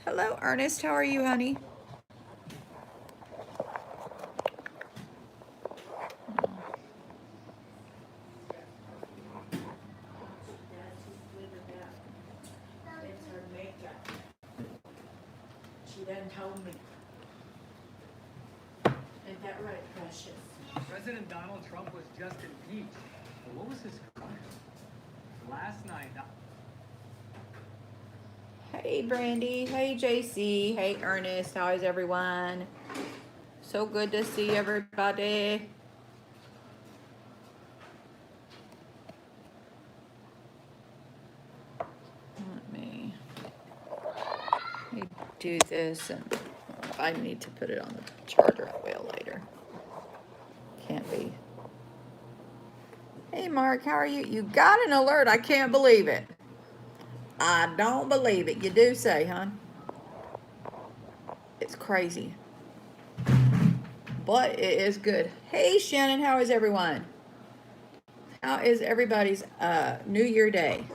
Hello, Ernest. How are you, honey? She done told me. Ain't that right, precious? President Donald Trump was just impeached. But what was his crime? Last night. Hey, Brandy. Hey, JC. Hey, Ernest. How is everyone? So good to see everybody. Let me do this, and I need to put it on the charger. I will later. Can't be. Hey, Mark. How are you? You got an alert. I can't believe it. I don't believe it. You do say, huh? It's crazy. But it is good. Hey, Shannon. How is everyone? How is everybody's New Year day?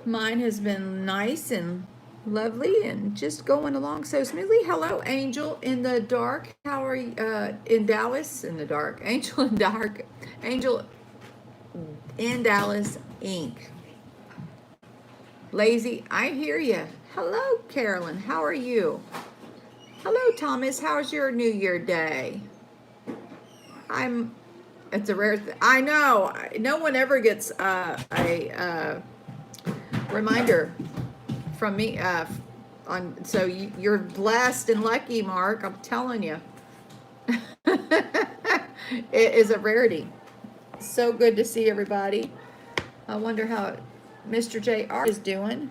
Mine has been nice and lovely and just going along so smoothly. Hello, Angel in the dark. How are you? In Dallas in the dark. Angel in dark. Angel in Dallas Inc. Lazy. I hear you. Hello, Carolyn. How are you? Hello, Thomas. How's your New Year day? It's a rare thing. I know. No one ever gets a reminder from me so you're blessed and lucky, Mark. I'm telling you. It is a rarity. So good to see everybody. I wonder how Mr. JR is doing.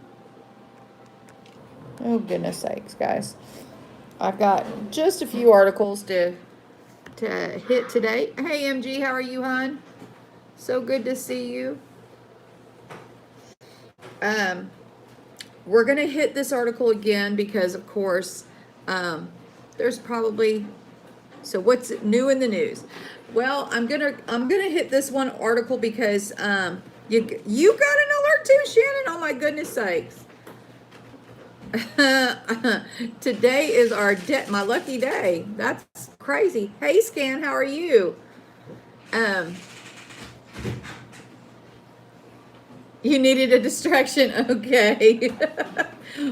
Oh, goodness sakes, guys. I've got just a few articles to hit today. Hey, MG, how are you, hon? So good to see you. We're going to hit this article again because, of course, there's probably, so what's new in the news? Well, I'm gonna hit this one article because you got an alert too, Shannon. Oh my goodness sakes! Today is my lucky day. That's crazy. Hey, Scan, how are you? You needed a distraction, okay?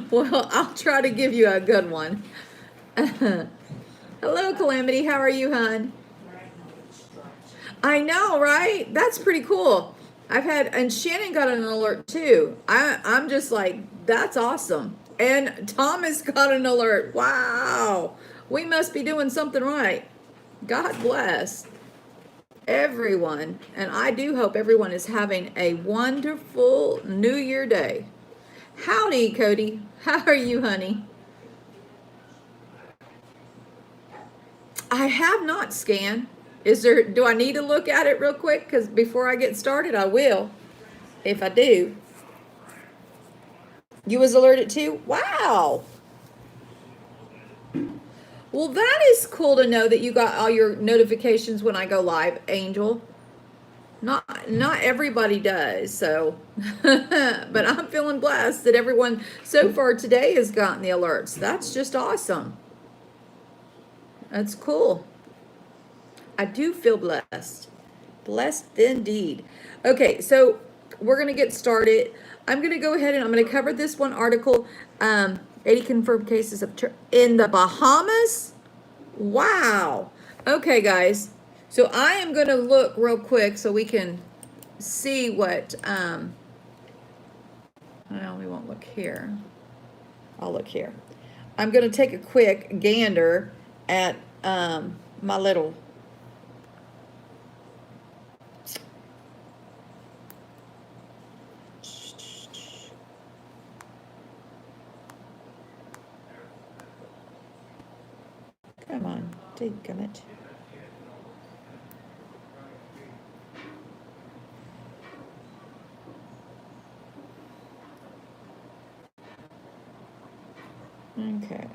Well, I'll try to give you a good one. Hello, Calamity. How are you, hon? I know, right? That's pretty cool. And Shannon got an alert too. I'm just like, that's awesome. And Thomas got an alert. Wow. We must be doing something right. God bless everyone. And I do hope everyone is having a wonderful New Year day. Howdy, Cody. How are you, honey? I have not scanned. Do I need to look at it real quick? Because before I get started, I will. If I do. You was alerted too? Wow. Well, that is cool to know that you got all your notifications when I go live, Angel. Not everybody does, so but I'm feeling blessed that everyone so far today has gotten the alerts. That's just awesome. That's cool. I do feel blessed. Blessed indeed. Okay, so we're going to get started. I'm going to go ahead and I'm going to cover this one article. 80 confirmed cases in the Bahamas. Wow. Okay, guys. So I am going to look real quick so we can see what, well, we won't look here. I'll look here. I'm going to take a quick gander at my little come on, damn it. Okay.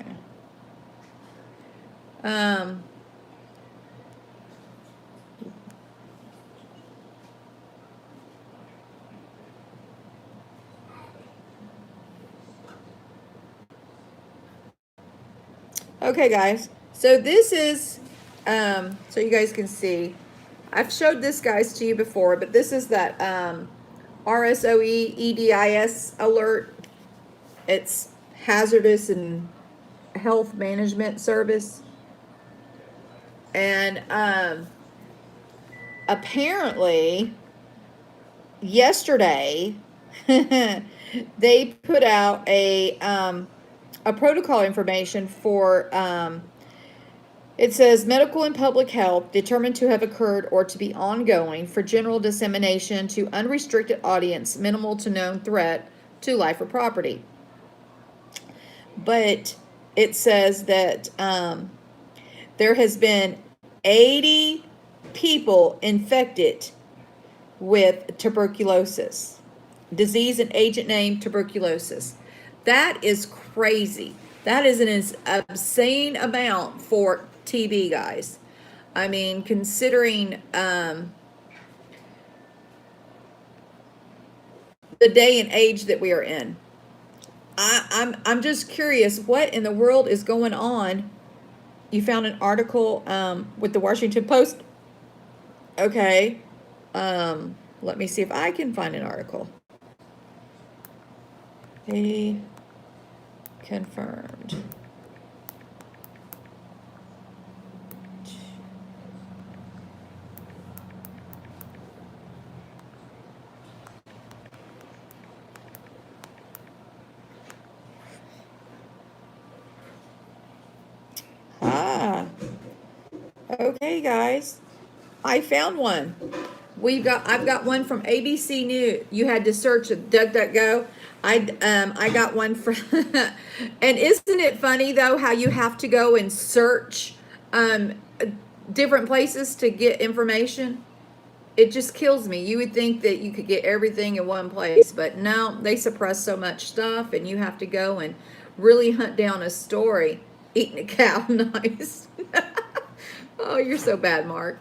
Okay, guys. So this is, so you guys can see, I've showed this guys to you before, but this is that RSOE EDIS alert. It's hazardous and health management service. And apparently yesterday they put out a protocol information for it says medical and public health determined to have occurred or to be ongoing for general dissemination to unrestricted audience, minimal to known threat to life or property. But it says that there has been 80 people infected with tuberculosis, disease and agent name tuberculosis. That is crazy. That is an obscene amount for TB, guys. I mean, considering the day and age that we are in. I'm just curious, what in the world is going on? You found an article with the Washington Post. Okay. Let me see if I can find an article. He confirmed. Okay, guys, I found one. I've got one from ABC News. You had to search DuckDuckGo. I got one from, and isn't it funny though how you have to go and search different places to get information? It just kills me. You would think that you could get everything in one place, but no, they suppress so much stuff, and you have to go and really hunt down a story. Eating a cow, nice. Oh, you're so bad, Mark.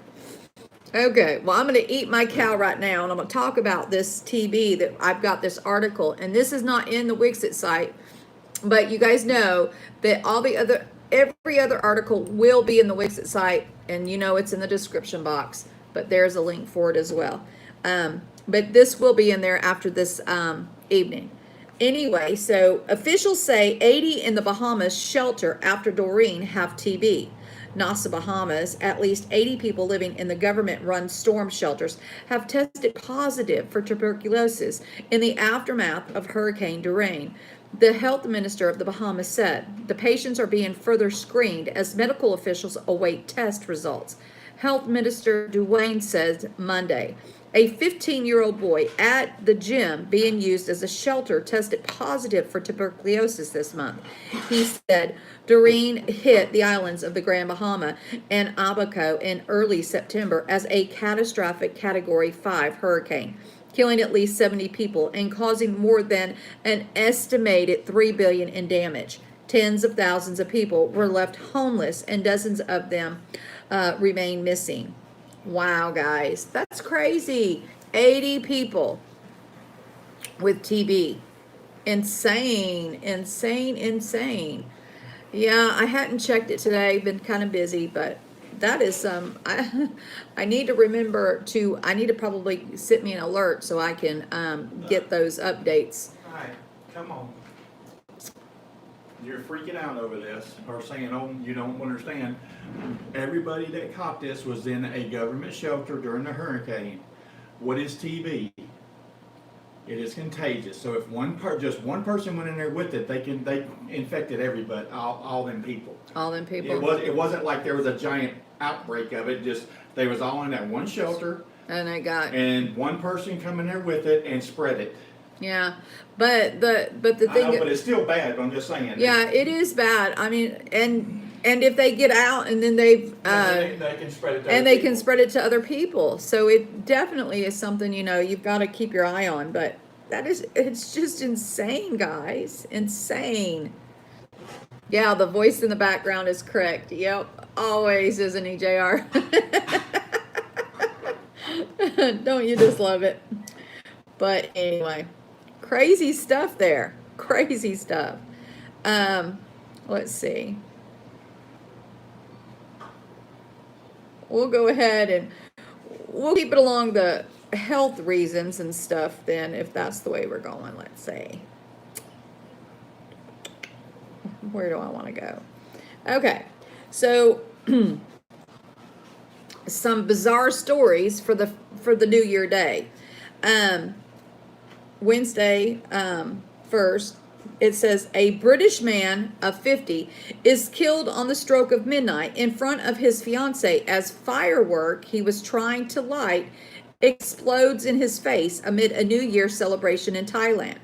Okay, well, I'm going to eat my cow right now, and I'm going to talk about this TB that I've got this article, and this is not in the Wixit site, but you guys know that every other article will be in the Wixit site, and you know it's in the description box, but there's a link for it as well. But this will be in there after this evening. Anyway, so officials say 80 in the Bahamas shelter after Doreen have TB. Nassau, Bahamas, at least 80 people living in the government-run storm shelters have tested positive for tuberculosis in the aftermath of Hurricane Doreen. The health minister of the Bahamas said the patients are being further screened as medical officials await test results. Health Minister Duane said Monday. A 15-year-old boy at the gym being used as a shelter tested positive for tuberculosis this month. He said Doreen hit the islands of the Grand Bahama and Abaco in early September as a catastrophic Category 5 hurricane, killing at least 70 people and causing more than an estimated $3 billion in damage. Tens of thousands of people were left homeless and dozens of them remain missing. Wow, guys, that's crazy. 80 people with TB. Insane, insane, insane. Yeah, I hadn't checked it today, been kind of busy, but that is I need to remember to, I need to probably set me an alert so I can get those updates. All right, come on. You're freaking out over this, or saying, oh, you don't understand. Everybody that caught this was in a government shelter during the hurricane. What is TB? It is contagious. So if just one person went in there with it, they infected everybody, all them people. All them people. It wasn't like there was a giant outbreak of it. Just they was all in that one shelter, and one person come in there with it and spread it. Yeah, but the thing. I know, but it's still bad. But I'm just saying. Yeah, it is bad. I mean, and if they get out and then they can spread it. And they can spread it to other people. So it definitely is something you've got to keep your eye on. But it's just insane, guys, insane. Yeah, the voice in the background is correct. Yep, always, isn't he, JR? Don't you just love it? But anyway. Crazy stuff there. Crazy stuff. Let's see. we'll go ahead and we'll keep it along the health reasons and stuff then, if that's the way we're going. Let's say, where do I want to go? Okay, so some bizarre stories for the New Year day. Wednesday, first, it says a British man of 50 is killed on the stroke of midnight in front of his fiancee as firework he was trying to light explodes in his face amid a New Year celebration in Thailand.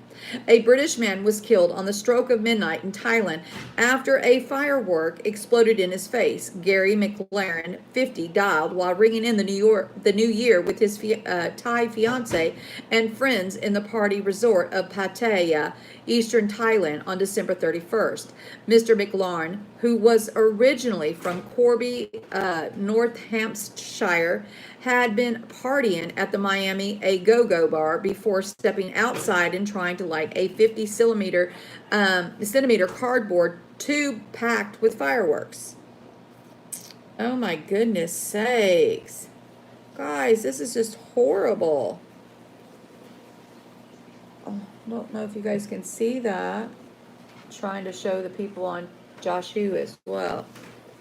A British man was killed on the stroke of midnight in Thailand after a firework exploded in his face. Gary McLaren, 50, died while ringing in the New Year with his Thai fiance and friends in the party resort of Pattaya, eastern Thailand, on December 31st. Mr. McLaren, who was originally from Corby, North Hampshire, had been partying at the Miami A Go-Go bar before stepping outside and trying to light a 50 centimeter cardboard tube packed with fireworks. Oh my goodness sakes. Guys, this is just horrible. Oh, I don't know if you guys can see that. I'm trying to show the people on Joshua as well.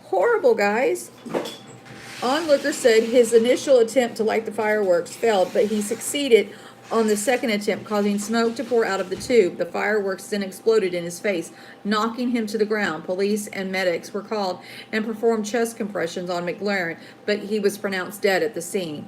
Horrible, guys. Onlooker said his initial attempt to light the fireworks failed, but he succeeded on the second attempt, causing smoke to pour out of the tube. The fireworks then exploded in his face, knocking him to the ground. Police and medics were called and performed chest compressions on McLaren, but he was pronounced dead at the scene.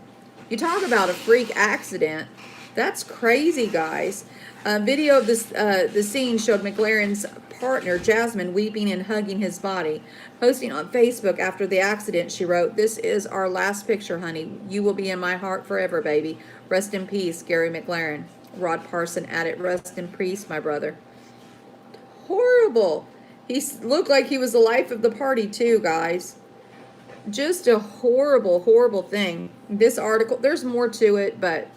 You talk about a freak accident. That's crazy, guys. A video of this the scene showed McLaren's partner, Jasmine, weeping and hugging his body. Posting on Facebook after the accident, she wrote, "This is our last picture, honey. You will be in my heart forever, baby. Rest in peace, Gary McLaren." Rod Parson added, "Rest in peace, my brother." Horrible. He looked like he was the life of the party too, guys. Just a horrible, horrible thing. This article, there's more to it, but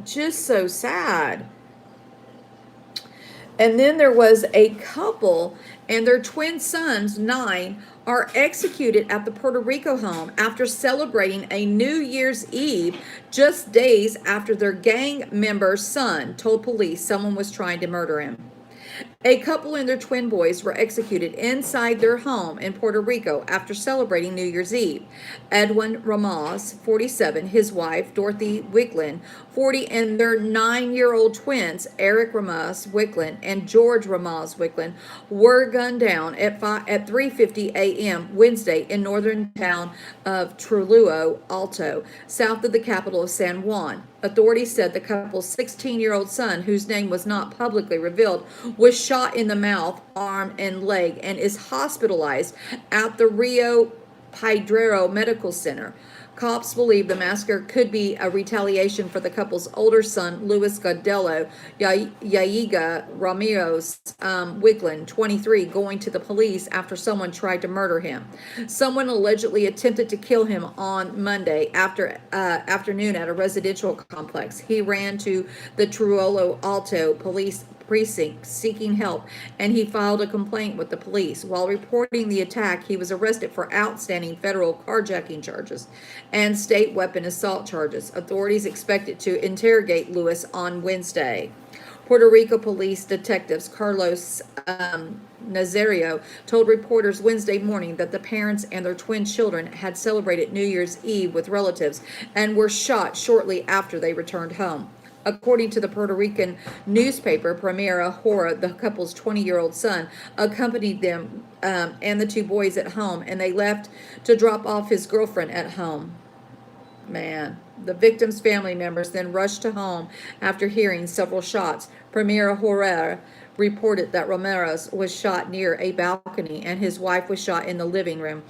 just so sad. And then there was a couple and their twin sons, 9, are executed at the Puerto Rico home after celebrating a New Year's Eve just days after their gang member's son told police someone was trying to murder him. A couple and their twin boys were executed inside their home in Puerto Rico after celebrating New Year's Eve. Edwin Ramos, 47, his wife, Dorothy Wicklin, 40, and their 9-year-old twins, Eric Ramos Wicklin and George Ramos Wicklin, were gunned down at 3:50 a.m. Wednesday in northern town of Trujillo Alto, south of the capital of San Juan. Authorities said the couple's 16-year-old son, whose name was not publicly revealed, was shot in the mouth, arm, and leg and is hospitalized at the Rio Piedrero Medical Center. Cops believe the massacre could be a retaliation for the couple's older son, Luis Godelo Yayiga Ramirez Wicklin, 23, going to the police after someone tried to murder him. Someone allegedly attempted to kill him on Monday afternoon at a residential complex. He ran to the Trujillo Alto police precinct seeking help, and he filed a complaint with the police. While reporting the attack, he was arrested for outstanding federal carjacking charges and state weapon assault charges. Authorities expected to interrogate Lewis on Wednesday. Puerto Rico police detectives Carlos Nazario told reporters Wednesday morning that the parents and their twin children had celebrated New Year's Eve with relatives and were shot shortly after they returned home. According to the Puerto Rican newspaper Primera Hora, the couple's 20-year-old son accompanied them and the two boys at home, and they left to drop off his girlfriend at home. Man, the victim's family members then rushed to home after hearing several shots. Primera Hora reported that Ramirez was shot near a balcony and his wife was shot in the living room.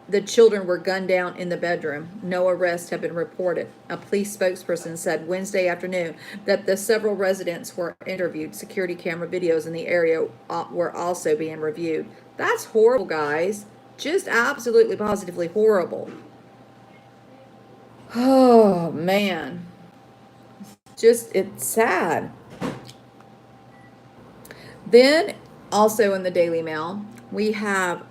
The children were gunned down in the bedroom. No arrests have been reported. A police spokesperson said Wednesday afternoon that the several residents were interviewed. Security camera videos in the area were also being reviewed. That's horrible, guys. Just absolutely positively horrible. Oh, man. Just, it's sad. Then, also in the Daily Mail, we have,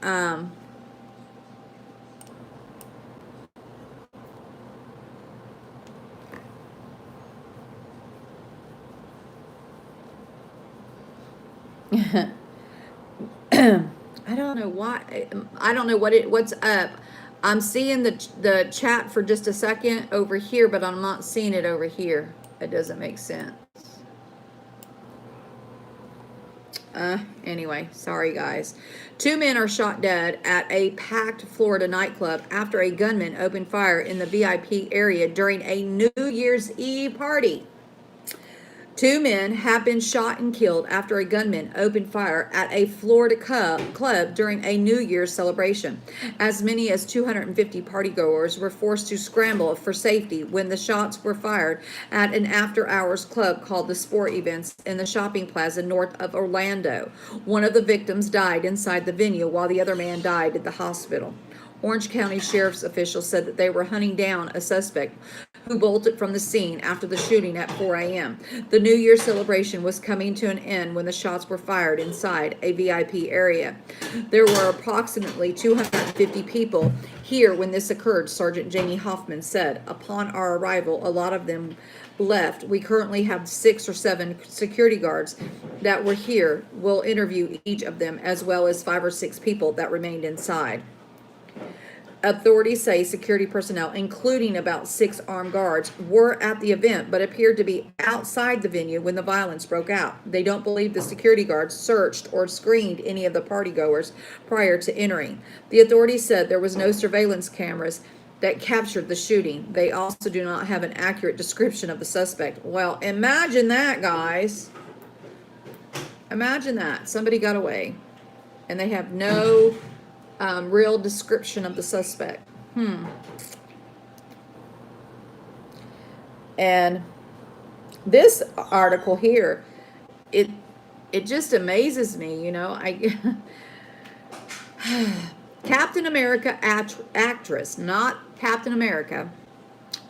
I don't know why. I don't know what's up. I'm seeing the chat for just a second over here, but I'm not seeing it over here. It doesn't make sense. Anyway, sorry guys. 2 men are shot dead at a packed Florida nightclub after a gunman opened fire in the VIP area during a New Year's Eve party. 2 men have been shot and killed after a gunman opened fire at a Florida club during a New Year's celebration. As many as 250 partygoers were forced to scramble for safety when the shots were fired at an after-hours club called the Sport Events in the shopping plaza north of Orlando. One of the victims died inside the venue while the other man died at the hospital. Orange County Sheriff's officials said that they were hunting down a suspect who bolted from the scene after the shooting at 4 a.m. The New Year's celebration was coming to an end when the shots were fired inside a VIP area. There were approximately 250 people here when this occurred, Sergeant Jamie Hoffman said. Upon our arrival, a lot of them left. We currently have 6 or 7 security guards that were here. We'll interview each of them, as well as 5 or 6 people that remained inside. Authorities say security personnel, including about 6 armed guards, were at the event but appeared to be outside the venue when the violence broke out. They don't believe the security guards searched or screened any of the partygoers prior to entering. The authorities said there was no surveillance cameras that captured the shooting. They also do not have an accurate description of the suspect. Well, imagine that, guys. Imagine that. Somebody got away and they have no real description of the suspect. And this article here, it just amazes me, you know. Captain America actress, not Captain America,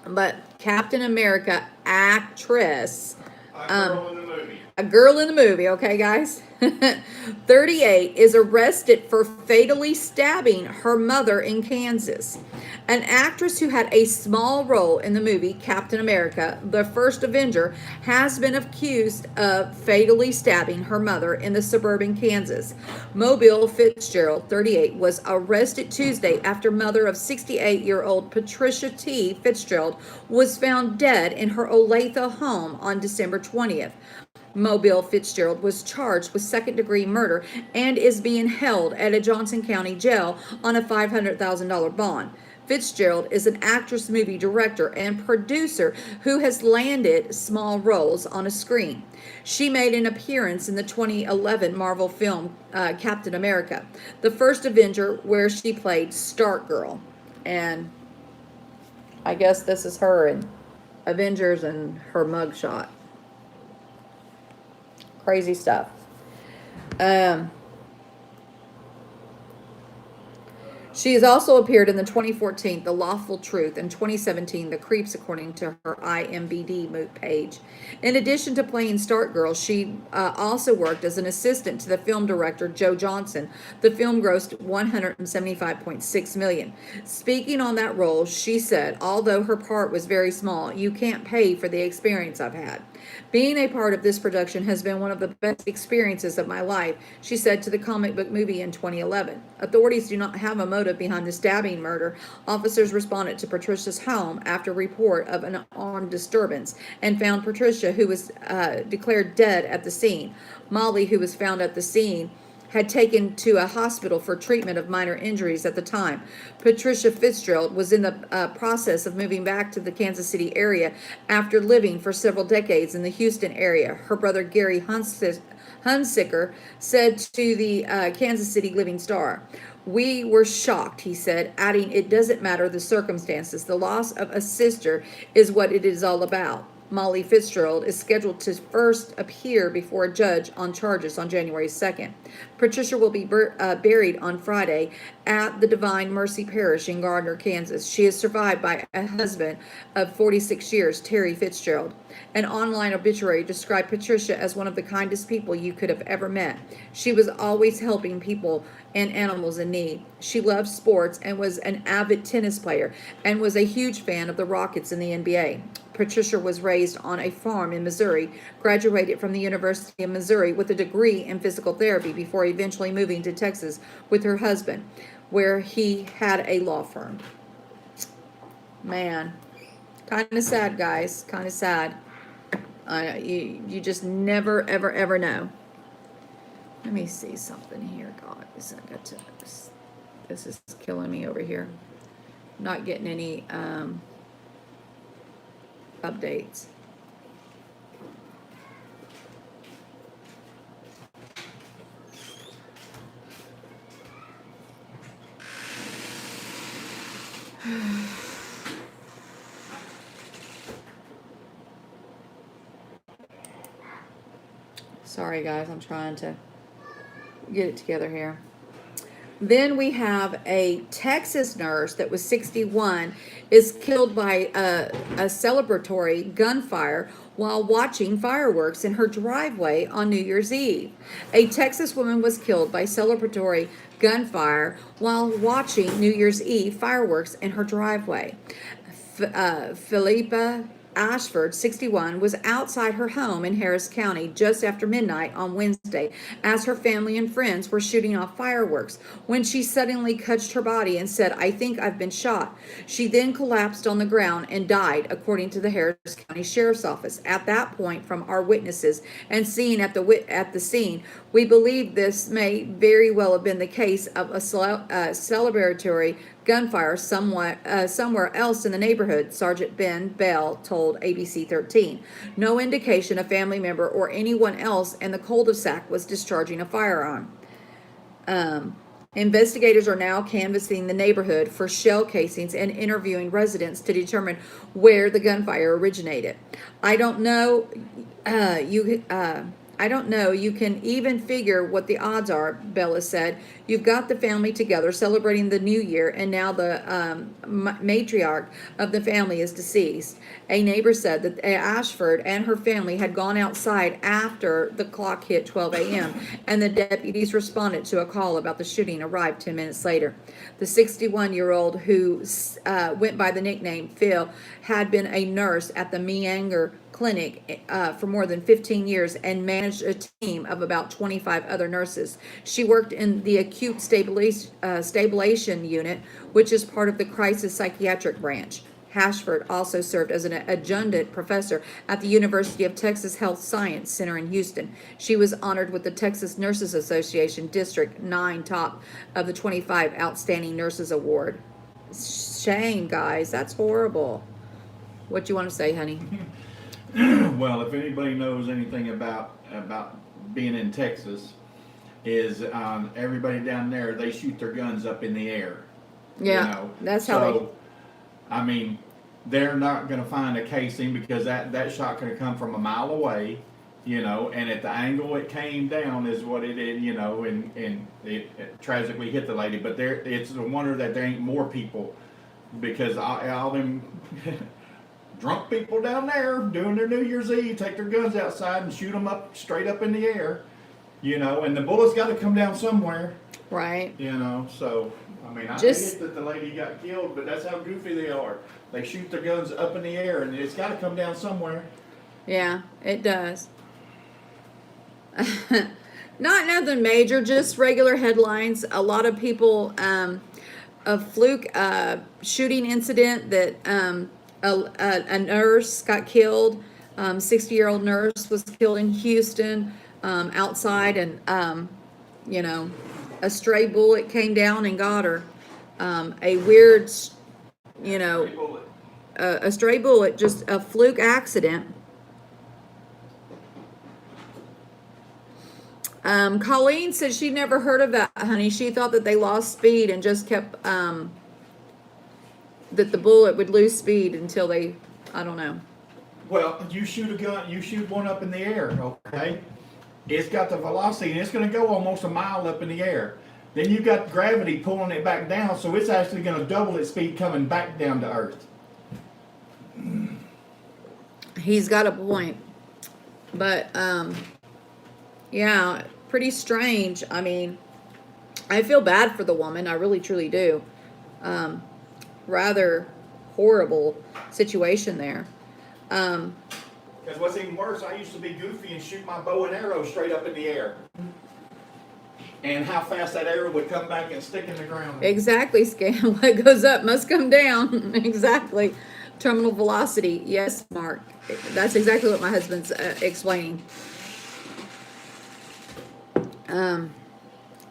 but Captain America actress. A girl in the movie, okay, guys? 38 is arrested for fatally stabbing her mother in Kansas. An actress who had a small role in the movie Captain America, the First Avenger, has been accused of fatally stabbing her mother in the suburban Kansas. Mobile Fitzgerald, 38, was arrested Tuesday after mother of 68-year-old Patricia T. Fitzgerald was found dead in her Olathe home on December 20th. Mobile Fitzgerald was charged with second-degree murder and is being held at a Johnson County jail on a $500,000 bond. Fitzgerald is an actress, movie director, and producer who has landed small roles on a screen. She made an appearance in the 2011 Marvel film Captain America, the First Avenger, where she played Stark-Girl. And I guess this is her in Avengers and her mugshot. Crazy stuff. She has also appeared in the 2014 The Lawful Truth and 2017 The Creeps, according to her IMDb page. In addition to playing Stark-Girl, she also worked as an assistant to the film director Joe Johnson. The film grossed $175.6 million. Speaking on that role, she said, although her part was very small, you can't pay for the experience I've had. Being a part of this production has been one of the best experiences of my life, she said to the Comic Book Movie in 2011. Authorities do not have a motive behind the stabbing murder. Officers responded to Patricia's home after report of an armed disturbance and found Patricia, who was declared dead at the scene. Molly, who was found at the scene, had taken to a hospital for treatment of minor injuries at the time. Patricia Fitzgerald was in the process of moving back to the Kansas City area after living for several decades in the Houston area. Her brother Gary Hunsicker said to the Kansas City Living Star, "We were shocked," he said, adding, "It doesn't matter the circumstances. The loss of a sister is what it is all about." Molly Fitzgerald is scheduled to first appear before a judge on charges on January 2nd. Patricia will be buried on Friday at the Divine Mercy Parish in Gardner, Kansas. She is survived by a husband of 46 years, Terry Fitzgerald. An online obituary described Patricia as one of the kindest people you could have ever met. She was always helping people and animals in need. She loved sports and was an avid tennis player and was a huge fan of the Rockets in the NBA. Patricia was raised on a farm in Missouri, graduated from the University of Missouri with a degree in physical therapy before eventually moving to Texas with her husband, where he had a law firm. Man, kind of sad, guys. Kind of sad. You just never, ever, ever know. Let me see something here, guys. I got to. This is killing me over here. Not getting any updates. Sorry, guys. I'm trying to get it together here. Then we have a Texas nurse that was 61 is killed by a celebratory gunfire while watching fireworks in her driveway on New Year's Eve. A Texas woman was killed by celebratory gunfire while watching New Year's Eve fireworks in her driveway. Philippa Ashford, 61, was outside her home in Harris County just after midnight on Wednesday as her family and friends were shooting off fireworks when she suddenly clutched her body and said, "I think I've been shot." She then collapsed on the ground and died, according to the Harris County Sheriff's Office. At that point, from our witnesses and seeing at the scene, we believe this may very well have been the case of a celebratory gunfire somewhere else in the neighborhood, Sergeant Ben Bell told ABC 13. No indication a family member or anyone else in the cul-de-sac was discharging a firearm. Investigators are now canvassing the neighborhood for shell casings and interviewing residents to determine where the gunfire originated. I don't know. I don't know. You can even figure what the odds are, Bella said. You've got the family together celebrating the new year, and now the matriarch of the family is deceased. A neighbor said that Ashford and her family had gone outside after the clock hit 12 a.m., and the deputies responded to a call about the shooting arrived 10 minutes later. The 61-year-old, who went by the nickname Phil, had been a nurse at the Meanger Clinic for more than 15 years and managed a team of about 25 other nurses. She worked in the acute stabilization unit, which is part of the crisis psychiatric branch. Ashford also served as an adjunct professor at the University of Texas Health Science Center in Houston. She was honored with the Texas Nurses Association District 9 Top of the 25 Outstanding Nurses Award. Shame, guys. That's horrible. What do you want to say, honey? Well, if anybody knows anything about being in Texas, is everybody down there, they shoot their guns up in the air. Yeah, you know? that's how they. I mean, they're not going to find a casing because that shot could have come from a mile away, you know, and at the angle it came down is what it did, you know, and it tragically hit the lady. But it's a wonder that there ain't more people, because all them drunk people down there doing their New Year's Eve take their guns outside and shoot them up straight up in the air, you know, and the bullets got to come down somewhere. Right. You know, so I mean, I Just- hate that the lady got killed, but that's how goofy they are. They shoot their guns up in the air, and it's got to come down somewhere. Yeah, it does. Not nothing major, just regular headlines. A lot of people, a fluke shooting incident that a nurse got killed. 60-year-old nurse was killed in Houston outside, and you know, a stray bullet came down and got her. A weird, you know, a stray bullet, just a fluke accident. Colleen said she never heard of that, honey. She thought that they lost speed and just kept, that the bullet would lose speed until they, I don't know. Well, you shoot a gun, you shoot one up in the air, okay? It's got the velocity, and it's going to go almost a mile up in the air. Then you've got gravity pulling it back down, so it's actually going to double its speed coming back down to Earth. He's got a point. But, yeah, pretty strange. I mean, I feel bad for the woman. I really, truly do. Rather horrible situation there. Because what's even worse, I used to be goofy and shoot my bow and arrow straight up in the air. And how fast that arrow would come back and stick in the ground. Exactly, Scam. What goes up must come down. Exactly. Terminal velocity. Yes, Mark. That's exactly what my husband's explaining.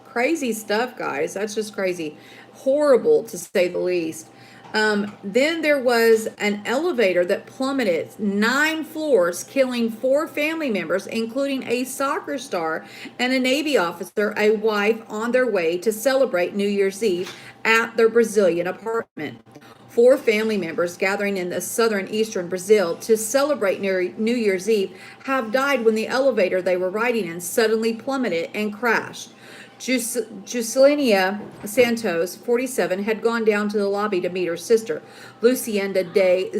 Crazy stuff, guys. That's just crazy. Horrible, to say the least. Then there was an elevator that plummeted 9 floors, killing 4 family members, including a soccer star and a Navy officer, a wife, on their way to celebrate New Year's Eve at their Brazilian apartment. 4 family members gathering in the southern eastern Brazil to celebrate New Year's Eve have died when the elevator they were riding in suddenly plummeted and crashed. Juscelina Santos, 47, had gone down to the lobby to meet her sister. Lucienda de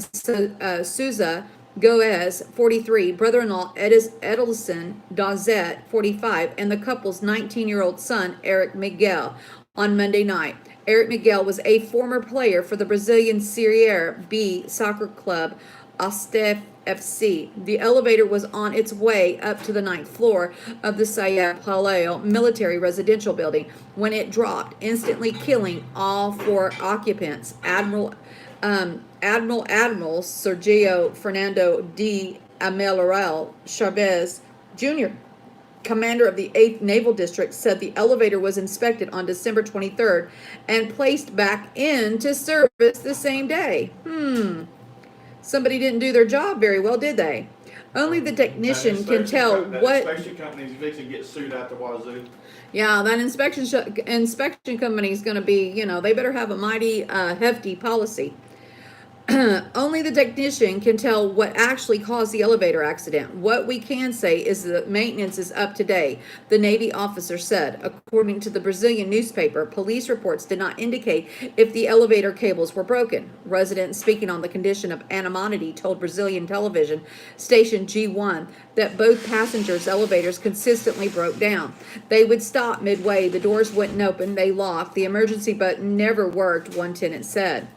Souza Goes, 43, brother-in-law Edilson Dazet, 45, and the couple's 19-year-old son, Eric Miguel, on Monday night. Eric Miguel was a former player for the Brazilian Serie B soccer club Astef FC. The elevator was on its way up to the 9th floor of the Sao Paulo military residential building when it dropped, instantly killing all 4 occupants. Admiral Sergio Fernando de Amaral Chavez Jr., commander of the 8th Naval District, said the elevator was inspected on December 23rd and placed back into service the same day. Somebody didn't do their job very well, did they? Only the technician can tell what. Inspection company's fixing to get sued out the wazoo. Yeah, that inspection company is going to be, they better have a mighty hefty policy. Only the technician can tell what actually caused the elevator accident. What we can say is that maintenance is up to date, the Navy officer said. According to the Brazilian newspaper, police reports did not indicate if the elevator cables were broken. Residents speaking on the condition of anonymity told Brazilian television station G1 that both passengers' elevators consistently broke down. They would stop midway, the doors wouldn't open, they locked, the emergency button never worked, one tenant said.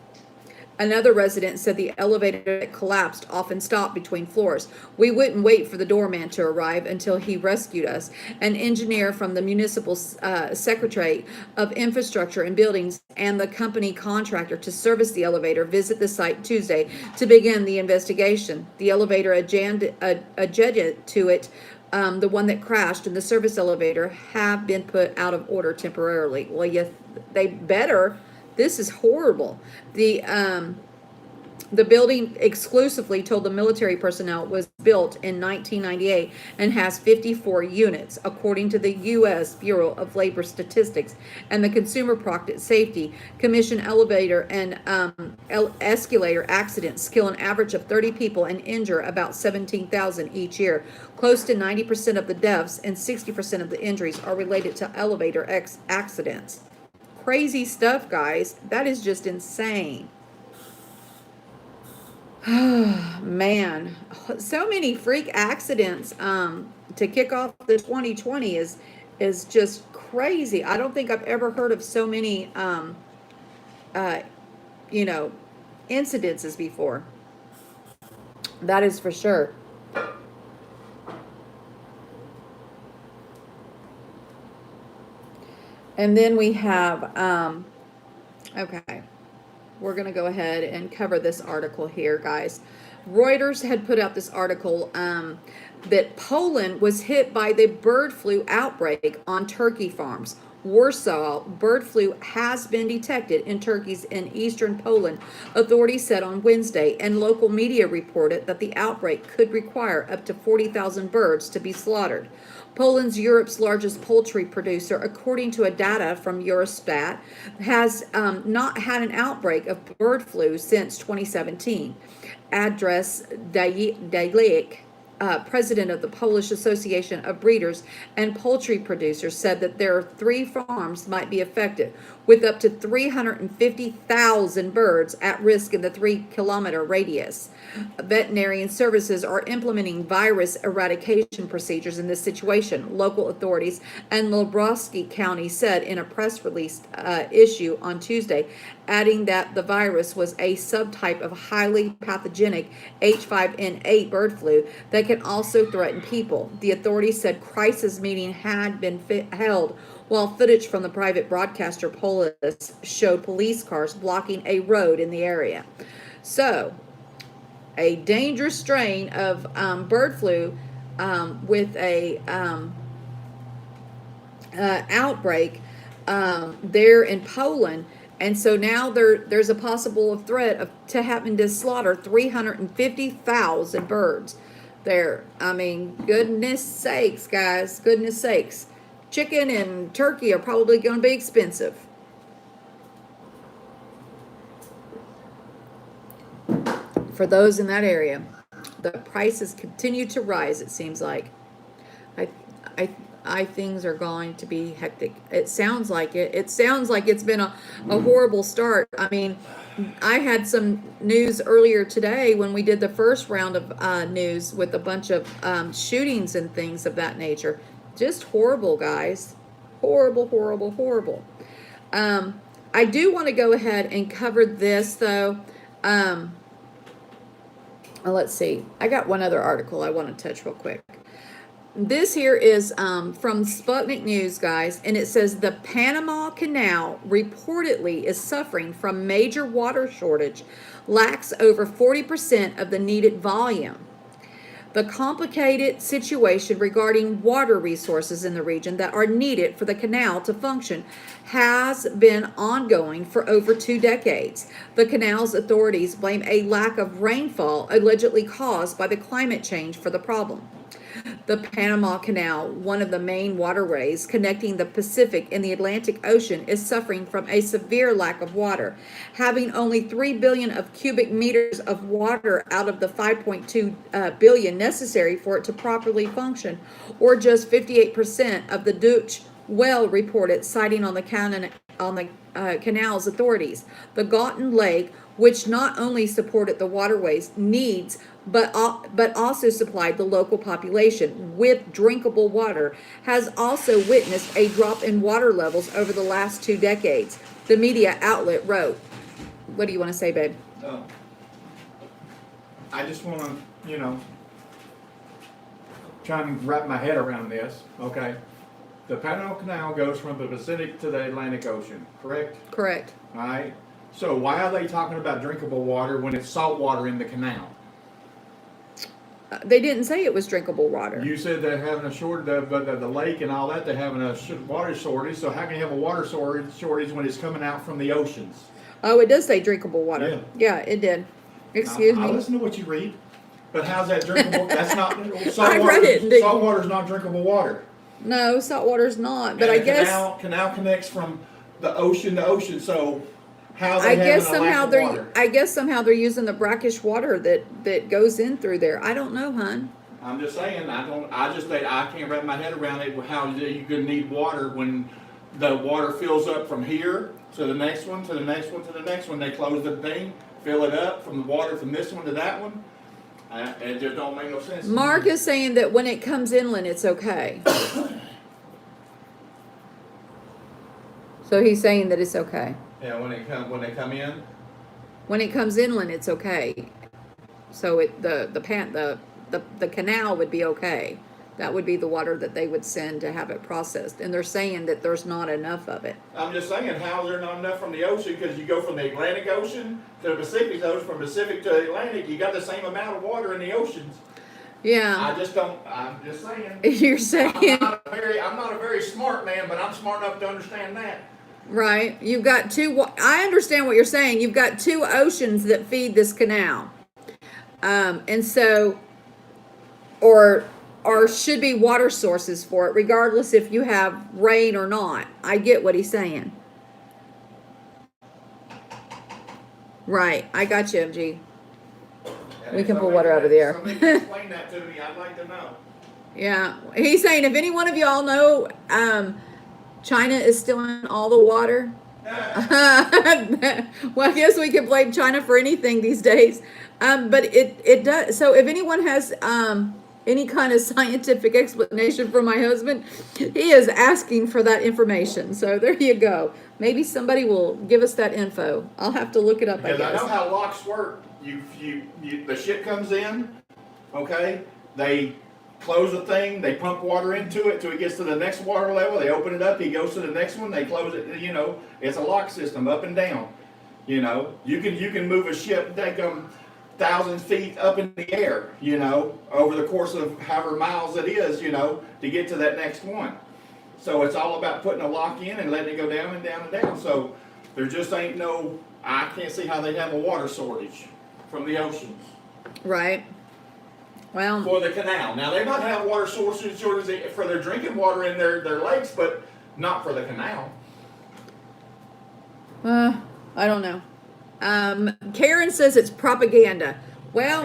Another resident said the elevator that collapsed often stopped between floors. We wouldn't wait for the doorman to arrive until he rescued us. An engineer from the municipal secretary of infrastructure and buildings and the company contractor to service the elevator visit the site Tuesday to begin the investigation. The elevator adjacent to it, the one that crashed, and the service elevator have been put out of order temporarily. Well, yes, they better. This is horrible. The building exclusively told the military personnel was built in 1998 and has 54 units, according to the U.S. Bureau of Labor Statistics and the Consumer Product Safety Commission. Elevator and escalator accidents kill an average of 30 people and injure about 17,000 each year. Close to 90% of the deaths and 60% of the injuries are related to elevator accidents. Crazy stuff, guys. That is just insane. Man, so many freak accidents to kick off the 2020 is just crazy. I don't think I've ever heard of so many incidences before. That is for sure. And then we have, okay, we're going to go ahead and cover this article here, guys. Reuters had put out this article that Poland was hit by the bird flu outbreak on turkey farms. Warsaw bird flu has been detected in turkeys in eastern Poland, authorities said on Wednesday, and local media reported that the outbreak could require up to 40,000 birds to be slaughtered. Poland's Europe's largest poultry producer, according to a data from Eurostat, has not had an outbreak of bird flu since 2017. Address Daily president of the Polish Association of Breeders and Poultry Producers, said that there are 3 farms might be affected, with up to 350,000 birds at risk in the 3-kilometer radius. Veterinarian services are implementing virus eradication procedures in this situation, local authorities and Lubrovsky County said in a press release issue on Tuesday, adding that the virus was a subtype of highly pathogenic H5N8 bird flu that can also threaten people. The authorities said crisis meeting had been held while footage from the private broadcaster Polis showed police cars blocking a road in the area. So, a dangerous strain of bird flu with a outbreak there in Poland. And so now there's a possible threat to having to slaughter 350,000 birds there. I mean, goodness sakes, guys, goodness sakes. Chicken and turkey are probably going to be expensive. For those in that area, the prices continue to rise, it seems like. Things are going to be hectic. It sounds like it. It sounds like it's been a horrible start. I mean, I had some news earlier today when we did the first round of news with a bunch of shootings and things of that nature. Just horrible, guys. Horrible, horrible, horrible. I do want to go ahead and cover this, though. Let's see. I got one other article I want to touch real quick. This here is from Sputnik News, guys, and it says the Panama Canal reportedly is suffering from major water shortage, lacks over 40% of the needed volume. The complicated situation regarding water resources in the region that are needed for the canal to function has been ongoing for over 2 decades. The canal's authorities blame a lack of rainfall allegedly caused by the climate change for the problem. The Panama Canal, one of the main waterways connecting the Pacific and the Atlantic Ocean, is suffering from a severe lack of water, having only 3 billion of cubic meters of water out of the 5.2 billion necessary for it to properly function, or just 58% of the Dutch well reported, citing on the canal's authorities. The Gotten Lake, which not only supported the waterway's needs, but also supplied the local population with drinkable water, has also witnessed a drop in water levels over the last 2 decades. The media outlet wrote. What do you want to say, babe? I just want to, try and wrap my head around this, okay? The Panama Canal goes from the Pacific to the Atlantic Ocean, correct? Correct. All right. So why are they talking about drinkable water when it's salt water in the canal? They didn't say it was drinkable water. You said they're having a shortage, the lake and all that, they're having a water shortage. So how can you have a water shortage when it's coming out from the oceans? Oh, it does say drinkable water. Yeah, it did. Excuse I me. listen to what you read. But how's that drinkable? That's not salt I water. read it. Salt water is not drinkable water. No, salt water's not. But And I the guess canal connects from the ocean to ocean. So how's I it guess having a lack of water? somehow they're using the brackish water that goes in through there. I don't know, hon. I'm just saying, I just think I can't wrap my head around it. How you could need water when the water fills up from here to the next one, to the next one, to the next one. They close the thing, fill it up from the water from this one to that one. It just don't make no sense. Mark is saying that when it comes inland, it's okay. So he's saying that it's okay. Yeah, when they come in. When it comes inland, it's okay. So the canal would be okay. That would be the water that they would send to have it processed. And they're saying that there's not enough of it. I'm just saying, how is there not enough from the ocean? Because you go from the Atlantic Ocean to the Pacific Ocean, from Pacific to the Atlantic, you got the same amount of water in the oceans. Yeah. I'm just saying. You're saying. I'm not a very smart man, but I'm smart enough to understand that. Right. You've got I understand what you're saying. You've got 2 oceans that feed this canal. And so, or should be water sources for it, regardless if you have rain or not. I get what he's saying. Right. I got you, MG. We can pull somebody water out of the air. Somebody can explain that to me, I'd like to know. Yeah, he's saying if any one of y'all know, China is stealing all the water. Well, I guess we can blame China for anything these days. But it does. So if anyone has any kind of scientific explanation for my husband, he is asking for that information. So there you go. Maybe somebody will give us that info. I'll have to look it up. Because I guess. know how locks work. The ship comes in, okay? They close the thing, they pump water into it till it gets to the next water level. They open it up, he goes to the next one, they close it. You know, it's a lock system up and down. You know, you can move a ship that come 1,000 feet up in the air. You know, over the course of however miles it is. You know, to get to that next one. So it's all about putting a lock in and letting it go down and down and down. So there just ain't no. I can't see how they have a water shortage from the oceans. Right. Well, For the canal. Now, they might have water shortages for their drinking water in their lakes, but not for the canal. I don't know. Karen says it's propaganda. Well,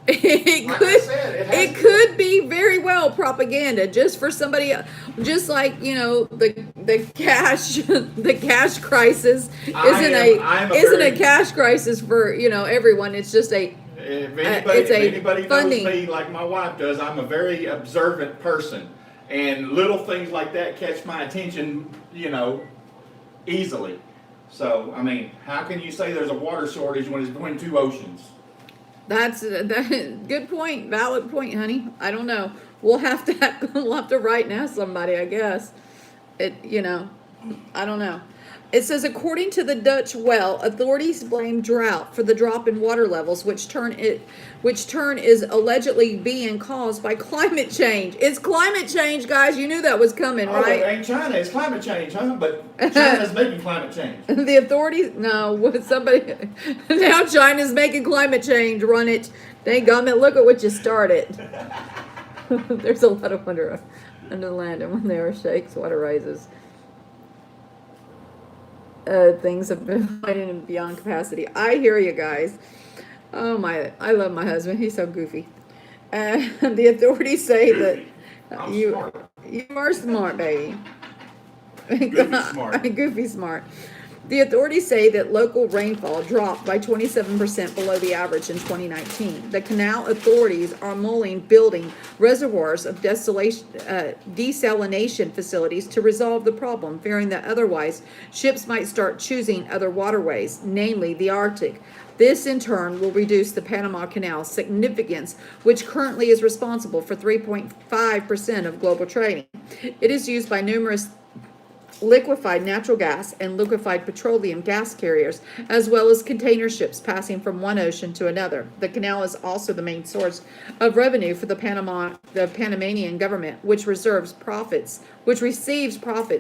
it like could. I said, it has It could be very well propaganda, just for somebody, just like the cash, the cash crisis isn't I'm a a very- cash crisis for everyone. It's just a If it's a anybody knows funding. me like my wife does, I'm a very observant person. And little things like that catch my attention, easily. So, I mean, how can you say there's a water shortage when it's between two oceans? That's good point, valid point, honey. I don't know. We'll have to write and ask somebody, I guess. I don't know. It says, according to the Dutch well, authorities blame drought for the drop in water levels, which turn is allegedly being caused by climate change. It's climate change, guys. You knew that was coming, Oh, right? it ain't China, it's climate change, huh? But China's making climate change. The authorities, somebody, now China's making climate change, run it. Dang gummit, look at what you started. There's a lot of water under the land, and when there are shakes, water rises. Things have been fighting beyond capacity. I hear you guys. Oh my, I love my husband. He's so goofy. The authorities say that I'm you smart. you are smart, baby. Goofy smart. Goofy smart. The authorities say that local rainfall dropped by 27% below the average in 2019. The canal authorities are mulling building reservoirs of desalination facilities to resolve the problem, fearing that otherwise ships might start choosing other waterways, namely the Arctic. This, in turn, will reduce the Panama Canal's significance, which currently is responsible for 3.5% of global trading. It is used by numerous liquefied natural gas and liquefied petroleum gas carriers, as well as container ships passing from one ocean to another. The canal is also the main source of revenue for the Panamanian government, which receives profits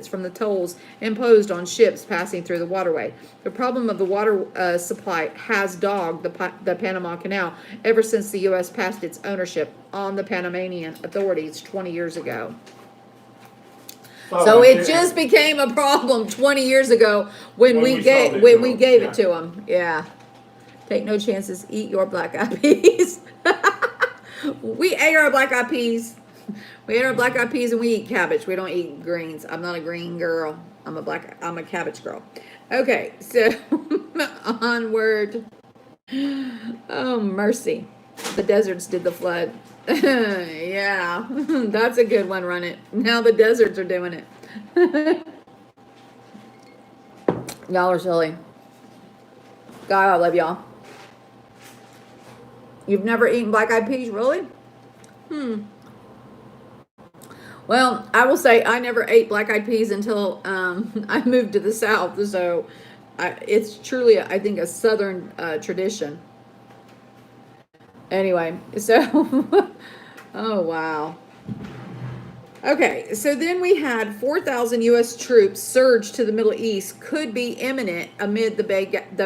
from the tolls imposed on ships passing through the waterway. The problem of the water supply has dogged the Panama Canal ever since the U.S. passed its ownership on the Panamanian authorities 20 years ago. So it just became a problem 20 years ago when we gave it to them. Yeah. Take no chances. Eat your black eyed peas. We ate our black eyed peas. We ate our black eyed peas and we eat cabbage. We don't eat greens. I'm not a green girl. I'm a cabbage girl. Okay, so onward. Oh, mercy. The deserts did the flood. Yeah, that's a good one, run it. Now the deserts are doing it. Y'all are silly. God, I love y'all. You've never eaten black eyed peas, really? Well, I will say I never ate black eyed peas until I moved to the South. So it's truly, I think, a Southern tradition. Anyway, so, oh, wow. Okay, so then we had 4,000 U.S. troops surge to the Middle East could be imminent amid the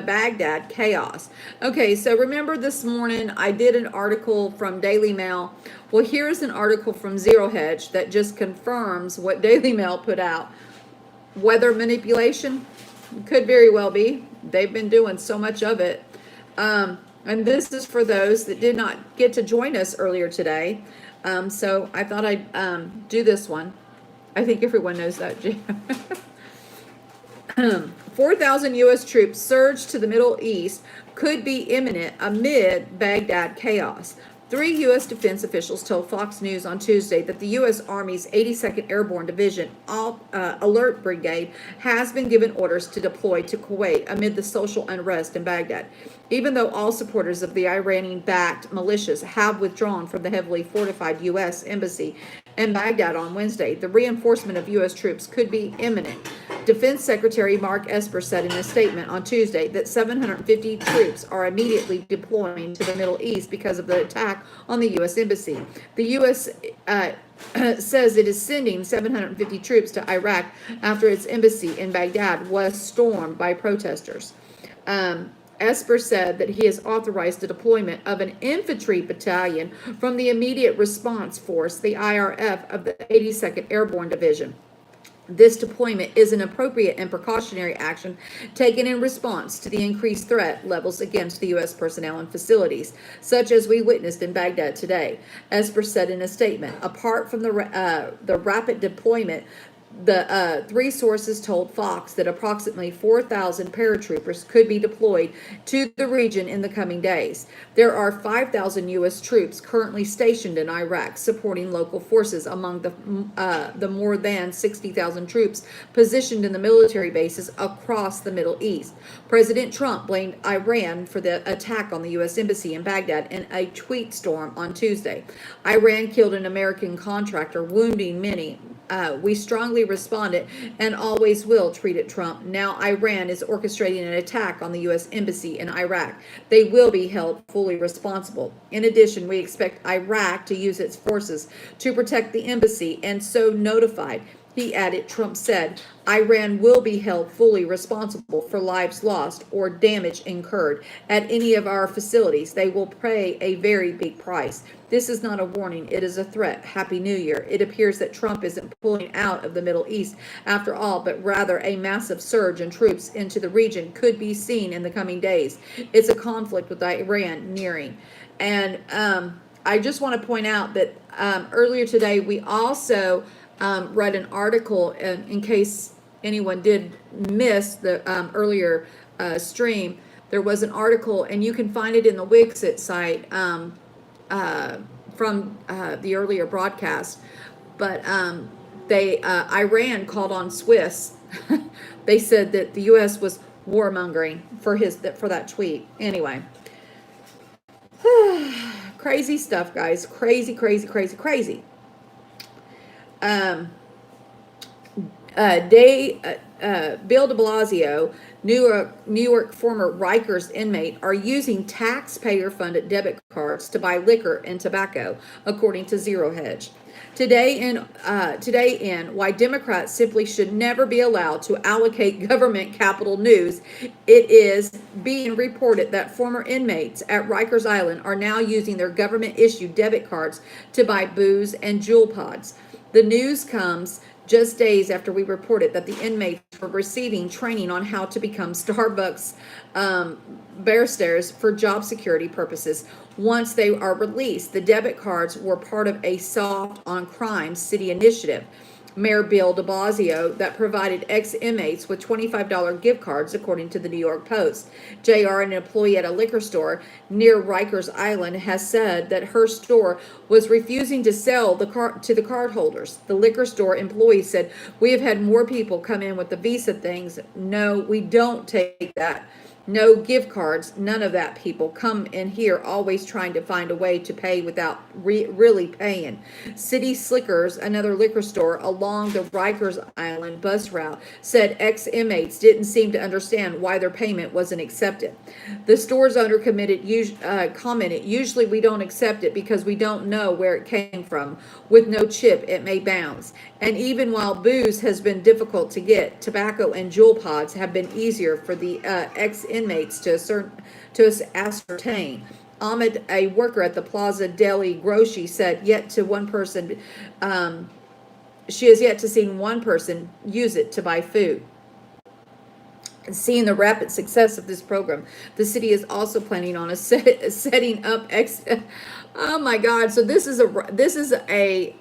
Baghdad chaos. Okay, so remember this morning I did an article from Daily Mail. Well, here's an article from Zero Hedge that just confirms what Daily Mail put out. Weather manipulation? Could very well be. They've been doing so much of it. And this is for those that did not get to join us earlier today. So I thought I'd do this one. I think everyone knows that, Jim. 4,000 U.S. troops surge to the Middle East could be imminent amid Baghdad chaos. 3 U.S. defense officials told Fox News on Tuesday that the U.S. Army's 82nd Airborne Division Alert Brigade has been given orders to deploy to Kuwait amid the social unrest in Baghdad. Even though all supporters of the Iranian-backed militias have withdrawn from the heavily fortified U.S. embassy in Baghdad on Wednesday, the reinforcement of U.S. troops could be imminent. Defense Secretary Mark Esper said in a statement on Tuesday that 750 troops are immediately deploying to the Middle East because of the attack on the U.S. Embassy. The U.S. Says it is sending 750 troops to Iraq after its embassy in Baghdad was stormed by protesters. Esper said that he has authorized the deployment of an infantry battalion from the Immediate Response Force, the IRF, of the 82nd Airborne Division. This deployment is an appropriate and precautionary action taken in response to the increased threat levels against the U.S. personnel and facilities, such as we witnessed in Baghdad today. Esper said in a statement, apart from the rapid deployment, the 3 sources told Fox that approximately 4,000 paratroopers could be deployed to the region in the coming days. There are 5,000 U.S. troops currently stationed in Iraq, supporting local forces among the more than 60,000 troops positioned in the military bases across the Middle East. President Trump blamed Iran for the attack on the U.S. Embassy in Baghdad in a tweet storm on Tuesday. Iran killed an American contractor, wounding many. We strongly responded and always will, tweeted Trump. Now Iran is orchestrating an attack on the U.S. Embassy in Iraq. They will be held fully responsible. In addition, we expect Iraq to use its forces to protect the embassy, and so notified. He added, Trump said, Iran will be held fully responsible for lives lost or damage incurred at any of our facilities. They will pay a very big price. This is not a warning. It is a threat. Happy New Year. It appears that Trump isn't pulling out of the Middle East after all, but rather a massive surge in troops into the region could be seen in the coming days. It's a conflict with Iran nearing. And I just want to point out that earlier today we also read an article, in case anyone did miss the earlier stream. There was an article, and you can find it in the Wixit site from the earlier broadcast. But Iran called on Swiss. They said that the U.S. was warmongering for that tweet. Anyway, crazy stuff, guys. Crazy, crazy, crazy, crazy. Bill de Blasio, New York former Rikers inmate, are using taxpayer-funded debit cards to buy liquor and tobacco, according to Zero Hedge. Today in Why Democrats Simply Should Never Be Allowed to Allocate Government Capital News, it is being reported that former inmates at Rikers Island are now using their government-issued debit cards to buy booze and Juul pods. The news comes just days after we reported that the inmates were receiving training on how to become Starbucks baristas for job security purposes. Once they are released, the debit cards were part of a Soft on Crime city initiative. Mayor Bill de Blasio that provided ex-inmates with $25 gift cards, according to the New York Post. JR, an employee at a liquor store near Rikers Island, has said that her store was refusing to sell to the cardholders. The liquor store employee said, we have had more people come in with the Visa things. No, we don't take that. No gift cards, none of that. People come in here always trying to find a way to pay without really paying. City Slickers, another liquor store along the Rikers Island bus route, said ex-inmates didn't seem to understand why their payment wasn't accepted. The store's owner commented, usually we don't accept it because we don't know where it came from. With no chip, it may bounce. And even while booze has been difficult to get, tobacco and Juul pods have been easier for the ex-inmates to ascertain. Ahmed, a worker at the Plaza Deli Grocery, said she has yet to see one person use it to buy food. Seeing the rapid success of this program, the city is also planning on setting up oh my God! So this is a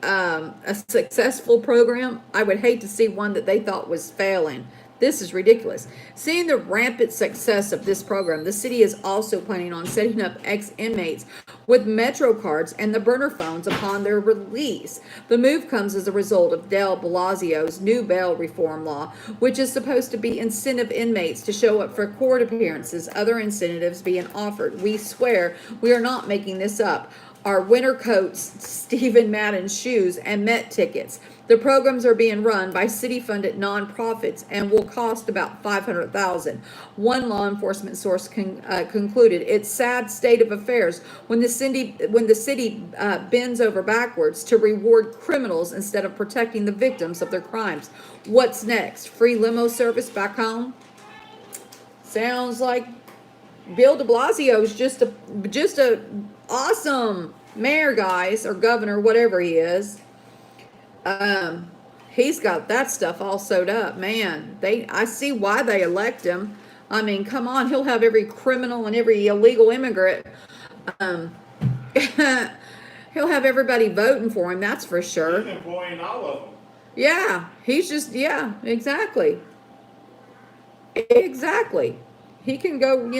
successful program. I would hate to see one that they thought was failing. This is ridiculous. Seeing the rampant success of this program, the city is also planning on setting up ex-inmates with Metro cards and the burner phones upon their release. The move comes as a result of Del Blasio's new bail reform law, which is supposed to be incentive inmates to show up for court appearances, other incentives being offered. We swear we are not making this up. Our winter coats, Stephen Madden shoes, and Met tickets. The programs are being run by city-funded nonprofits and will cost about $500,000. One law enforcement source concluded, "It's sad state of affairs when the city bends over backwards to reward criminals instead of protecting the victims of their crimes. What's next? Free limo service back home?" Sounds like Bill de Blasio is just a awesome mayor, guys, or governor, whatever he is. He's got that stuff all sewed up, man. I see why they elect him. I mean, come on, he'll have every criminal and every illegal immigrant. He'll have everybody voting for him, that's for sure. He's employing all of them. Yeah, yeah, exactly. Exactly. He can go,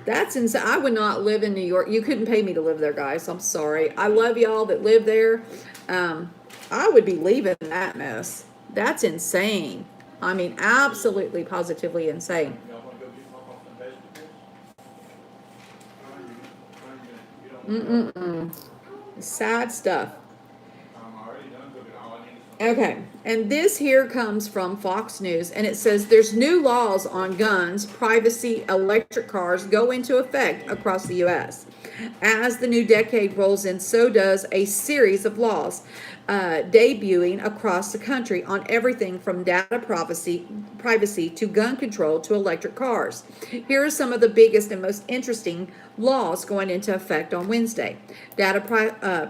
that's insane. I would not live in New York. You couldn't pay me to live there, guys. I'm sorry. I love y'all that live there. I would be leaving that mess. That's insane. I mean, absolutely, positively insane. Y'all wanna go get off some vegetables? Sad stuff. I'm already done cooking. All I need is Okay, and this here comes from Fox News, and it says there's new laws on guns, privacy, electric cars go into effect across the U.S. As the new decade rolls in, so does a series of laws debuting across the country on everything from data privacy to gun control to electric cars. Here are some of the biggest and most interesting laws going into effect on Wednesday. Data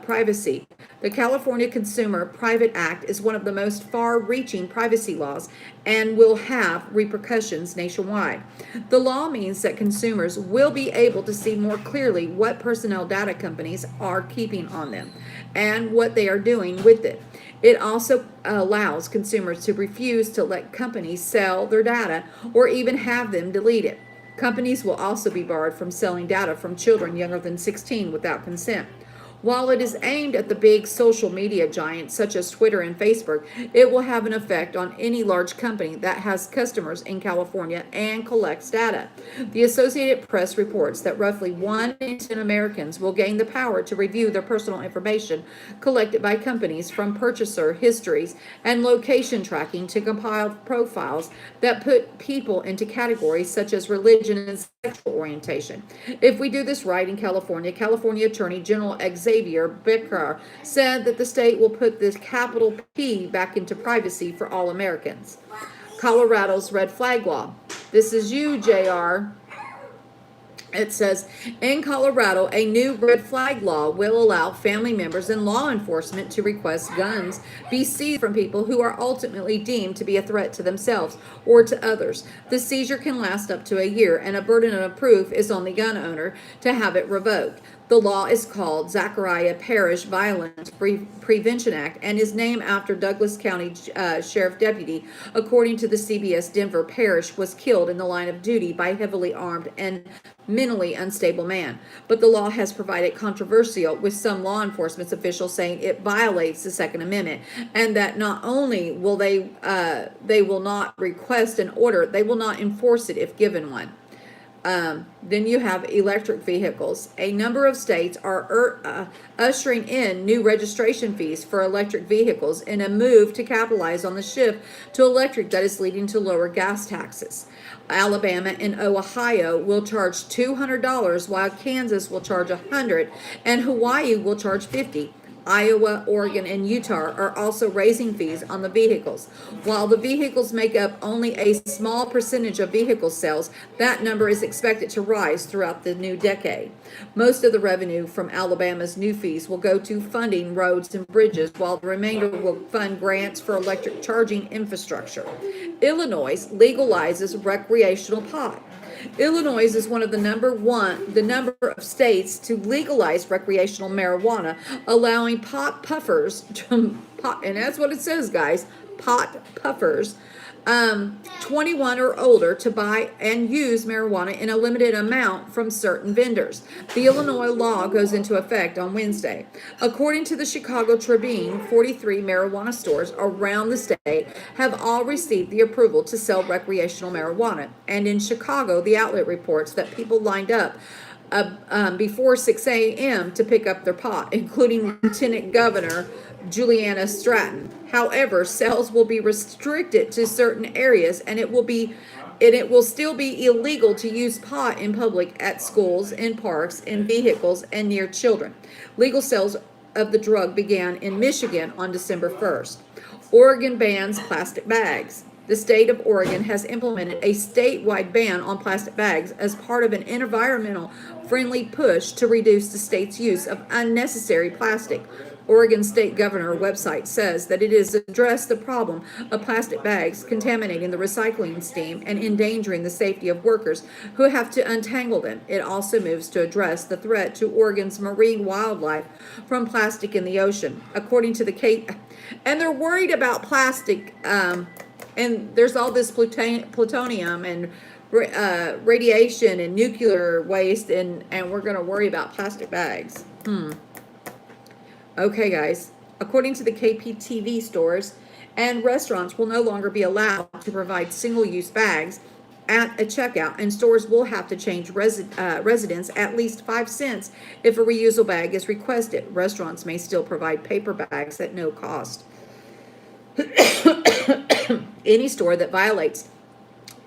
privacy. The California Consumer Private Act is one of the most far-reaching privacy laws and will have repercussions nationwide. The law means that consumers will be able to see more clearly what personnel data companies are keeping on them and what they are doing with it. It also allows consumers to refuse to let companies sell their data or even have them delete it. Companies will also be barred from selling data from children younger than 16 without consent. While it is aimed at the big social media giants such as Twitter and Facebook, it will have an effect on any large company that has customers in California and collects data. The Associated Press reports that roughly 1 in 10 Americans will gain the power to review their personal information collected by companies, from purchaser histories and location tracking to compiled profiles that put people into categories such as religion and sexual orientation. If we do this right in California, California Attorney General Xavier Becerra said that the state will put this capital P back into privacy for all Americans. Colorado's red flag law. This is you, JR. It says, in Colorado, a new red flag law will allow family members and law enforcement to request guns be seized from people who are ultimately deemed to be a threat to themselves or to others. The seizure can last up to a year, and a burden of proof is on the gun owner to have it revoked. The law is called Zachariah Parish Violence Prevention Act and is named after Douglas County Sheriff Deputy. According to the CBS, Denver Parish was killed in the line of duty by a heavily armed and mentally unstable man. But the law has provided controversial, with some law enforcement officials saying it violates the Second Amendment, and that not only will they will not request an order, they will not enforce it if given one. Then you have electric vehicles. A number of states are ushering in new registration fees for electric vehicles in a move to capitalize on the shift to electric that is leading to lower gas taxes. Alabama and Ohio will charge $200, while Kansas will charge $100, and Hawaii will charge $50. Iowa, Oregon, and Utah are also raising fees on the vehicles. While the vehicles make up only a small percentage of vehicle sales, that number is expected to rise throughout the new decade. Most of the revenue from Alabama's new fees will go to funding roads and bridges, while the remainder will fund grants for electric charging infrastructure. Illinois legalizes recreational pot. Illinois is one of the number of states to legalize recreational marijuana, allowing pot puffers to and that's what it says, guys, pot puffers, 21 or older to buy and use marijuana in a limited amount from certain vendors. The Illinois law goes into effect on Wednesday. According to the Chicago Tribune, 43 marijuana stores around the state have all received the approval to sell recreational marijuana. And in Chicago, the outlet reports that people lined up before 6 a.m. to pick up their pot, including Lieutenant Governor Juliana Stratton. However, sales will be restricted to certain areas, and it will still be illegal to use pot in public at schools, in parks, in vehicles, and near children. Legal sales of the drug began in Michigan on December 1st. Oregon bans plastic bags. The state of Oregon has implemented a statewide ban on plastic bags as part of an environmental-friendly push to reduce the state's use of unnecessary plastic. Oregon State Governor website says that it is addressed the problem of plastic bags contaminating the recycling stream and endangering the safety of workers who have to untangle them. It also moves to address the threat to Oregon's marine wildlife from plastic in the ocean. According to the Cape, and they're worried about plastic, and there's all this plutonium and radiation and nuclear waste, and we're going to worry about plastic bags. Okay, guys. According to the KPTV, stores and restaurants will no longer be allowed to provide single-use bags at a checkout, and stores will have to change residents at least 5 cents if a reusable bag is requested. Restaurants may still provide paper bags at no cost. Any store that violates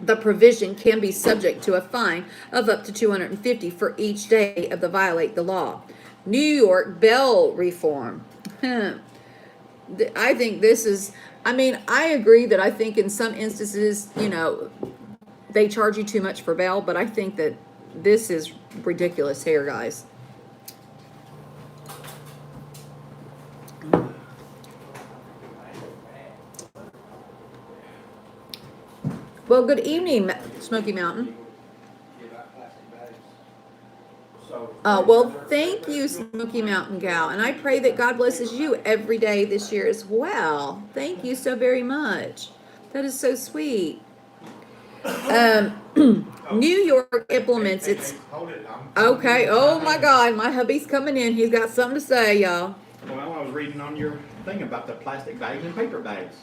the provision can be subject to a fine of up to $250 for each day of the violate the law. New York bail reform. I think this is, I agree that I think in some instances, they charge you too much for bail, but I think that this is ridiculous here, guys. Well, good evening, Smoky Mountain. Well, thank you, Smoky Mountain Gal, and I pray that God blesses you every day this year as well. Thank you so very much. That is so sweet. New York implements its... Okay, oh my God, my hubby's coming in. He's got something to say, y'all. Well, I was reading on your thing about the plastic bags and paper bags.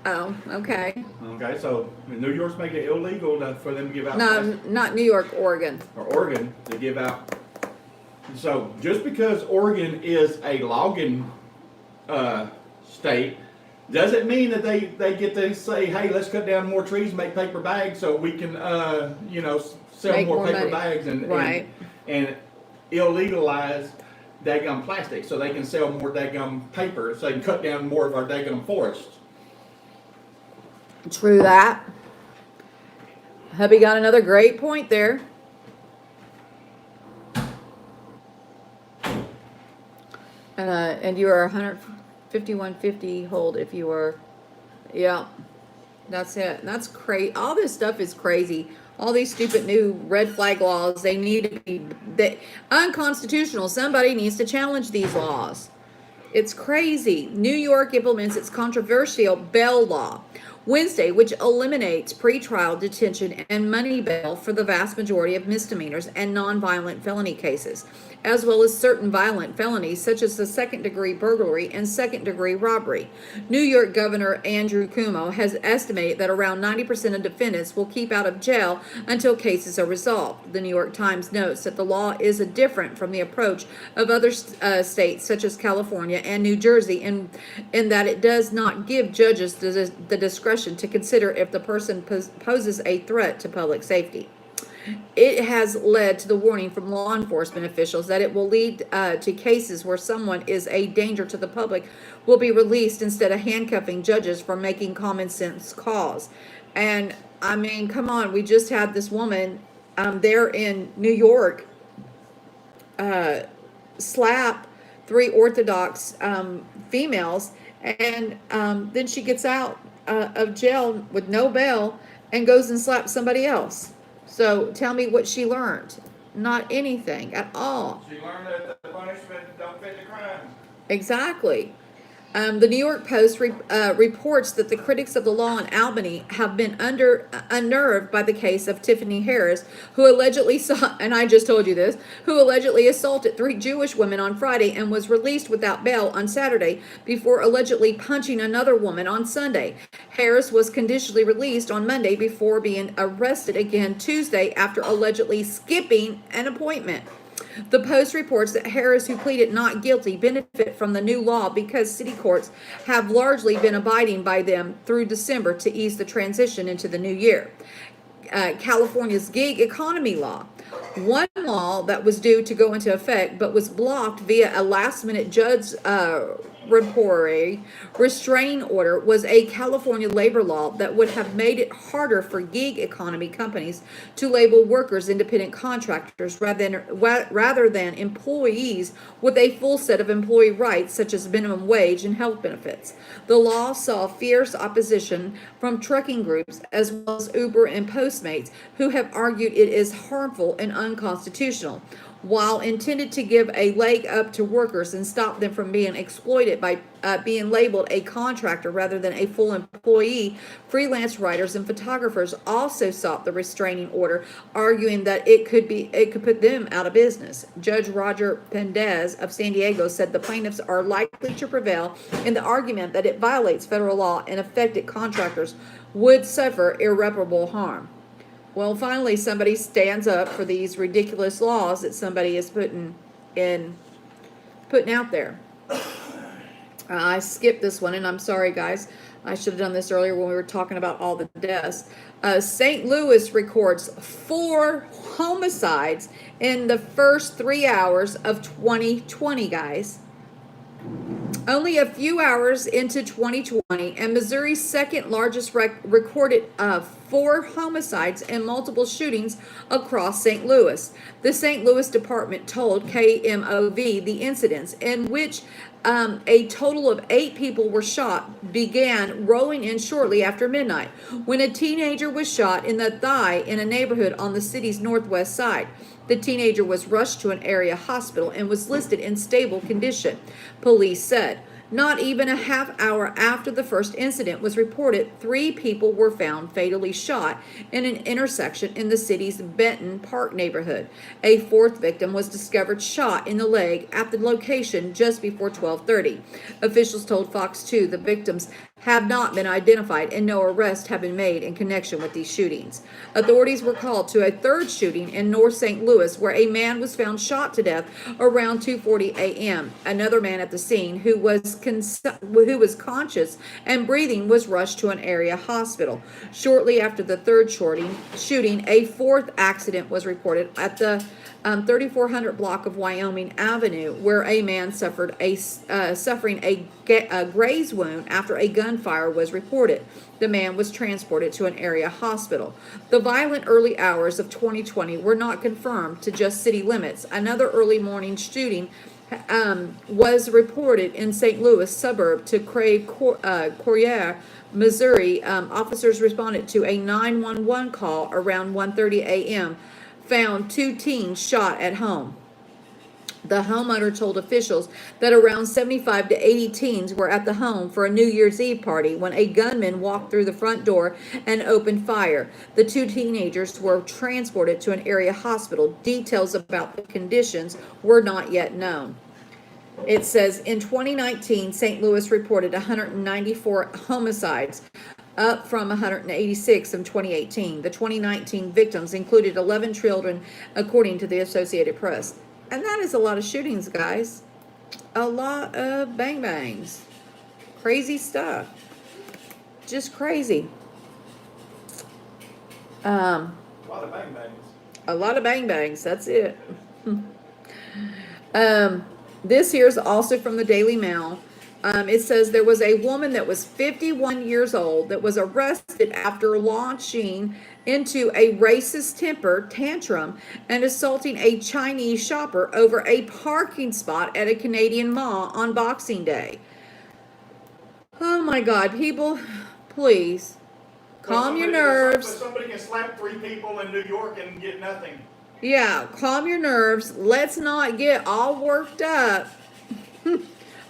Oh, okay. Okay, so New York's making it illegal for them to give out... No, not New York, Oregon. Or Oregon to give out... So, just because Oregon is a logging state, doesn't mean that they get to say, hey, let's cut down more trees and make paper bags so we can, sell Make more paper money. bags Right. and illegalize daggum plastic so they can sell more daggum paper so they can cut down more of our daggum forests. True that. Hubby got another great point there. And you are 151.50 hold if you are, yeah, that's it. That's crazy. All this stuff is crazy. All these stupid new red flag laws, they need to be unconstitutional. Somebody needs to challenge these laws. It's crazy. New York implements its controversial bail law Wednesday, which eliminates pretrial detention and money bail for the vast majority of misdemeanors and nonviolent felony cases, as well as certain violent felonies such as the second-degree burglary and second-degree robbery. New York Governor Andrew Cuomo has estimated that around 90% of defendants will keep out of jail until cases are resolved. The New York Times notes that the law is different from the approach of other states such as California and New Jersey in that it does not give judges the discretion to consider if the person poses a threat to public safety. It has led to the warning from law enforcement officials that it will lead to cases where someone is a danger to the public will be released instead of handcuffing judges for making common sense calls. And I mean, come on, we just had this woman there in New York slap three Orthodox females, and then she gets out of jail with no bail and goes and slaps somebody else. So tell me what she learned. Not anything at all. She learned that the punishment don't fit the crime. Exactly. The New York Post reports that the critics of the law in Albany have been unnerved by the case of Tiffany Harris, who allegedly and I just told you this, who allegedly assaulted three Jewish women on Friday and was released without bail on Saturday before allegedly punching another woman on Sunday. Harris was conditionally released on Monday before being arrested again Tuesday after allegedly skipping an appointment. The Post reports that Harris, who pleaded not guilty, benefit from the new law because city courts have largely been abiding by them through December to ease the transition into the new year. California's gig economy law. One law that was due to go into effect but was blocked via a last-minute judge temporary restraining order was a California labor law that would have made it harder for gig economy companies to label workers independent contractors rather than employees with a full set of employee rights such as minimum wage and health benefits. The law saw fierce opposition from trucking groups as well as Uber and Postmates, who have argued it is harmful and unconstitutional. While intended to give a leg up to workers and stop them from being exploited by being labeled a contractor rather than a full employee, freelance writers and photographers also sought the restraining order, arguing that it could put them out of business. Judge Roger Pendez of San Diego said the plaintiffs are likely to prevail in the argument that it violates federal law and affected contractors would suffer irreparable harm. Well, finally, somebody stands up for these ridiculous laws that somebody is putting out there. I skipped this one, and I'm sorry, guys. I should have done this earlier when we were talking about all the deaths. St. Louis records 4 homicides in the first 3 hours of 2020, guys. Only a few hours into 2020, and Missouri's second largest recorded 4 homicides and multiple shootings across St. Louis. The St. Louis Department told KMOV the incidents, in which a total of 8 people were shot, began rolling in shortly after midnight, when a teenager was shot in the thigh in a neighborhood on the city's northwest side. The teenager was rushed to an area hospital and was listed in stable condition, police said. Not even a half hour after the first incident was reported, 3 people were found fatally shot in an intersection in the city's Benton Park neighborhood. A 4th victim was discovered shot in the leg at the location just before 12:30. Officials told Fox 2 the victims have not been identified and no arrests have been made in connection with these shootings. Authorities were called to a 3rd shooting in North St. Louis where a man was found shot to death around 2:40 a.m. Another man at the scene who was conscious and breathing was rushed to an area hospital. Shortly after the 3rd shooting, a 4th accident was reported at the 3400 block of Wyoming Avenue, where a man suffering a graze wound after a gunfire was reported. The man was transported to an area hospital. The violent early hours of 2020 were not confirmed to just city limits. Another early morning shooting was reported in St. Louis suburb to Creve Coeur, Missouri. Officers responded to a 911 call around 1:30 a.m. found 2 teens shot at home. The homeowner told officials that around 75 to 80 teens were at the home for a New Year's Eve party when a gunman walked through the front door and opened fire. The 2 teenagers were transported to an area hospital. Details about the conditions were not yet known. It says in 2019, St. Louis reported 194 homicides, up from 186 in 2018. The 2019 victims included 11 children, according to the Associated Press. And that is a lot of shootings, guys. A lot of bang-bangs. Crazy stuff. Just crazy. A lot of bang bangs. A lot of bang bangs. That's it. This here is also from the Daily Mail. It says there was a woman that was 51 years old that was arrested after launching into a racist temper tantrum and assaulting a Chinese shopper over a parking spot at a Canadian mall on Boxing Day. Oh my God, people, please calm your nerves. But somebody can slap 3 people in New York and get nothing. Yeah, calm your nerves. Let's not get all worked up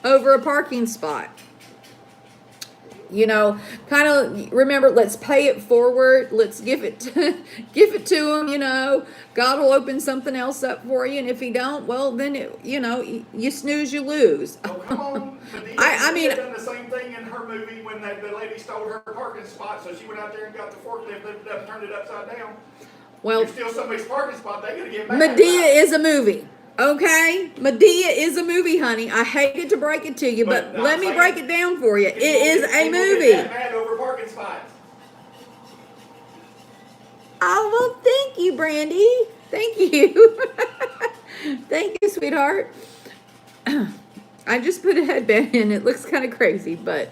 over a parking spot. You know, kind of remember, let's pay it forward. Let's give it to him, you know. God will open something else up for you, and if he don't, well, then, you snooze, you lose. Oh, come on. I mean, done the same thing in her movie when the lady stole her parking spot, so she went out there and got the forklift, lifted it up, turned it upside down. Well, You steal somebody's parking spot, they gotta get mad. Medea is a movie. Okay? Medea is a movie, honey. I hated to break it to you, but But let me I'm break saying it down for you. It is a People movie. get mad over parking spots. Oh, well, thank you, Brandy. Thank you. Thank you, sweetheart. I just put a headband in. It looks kind of crazy, but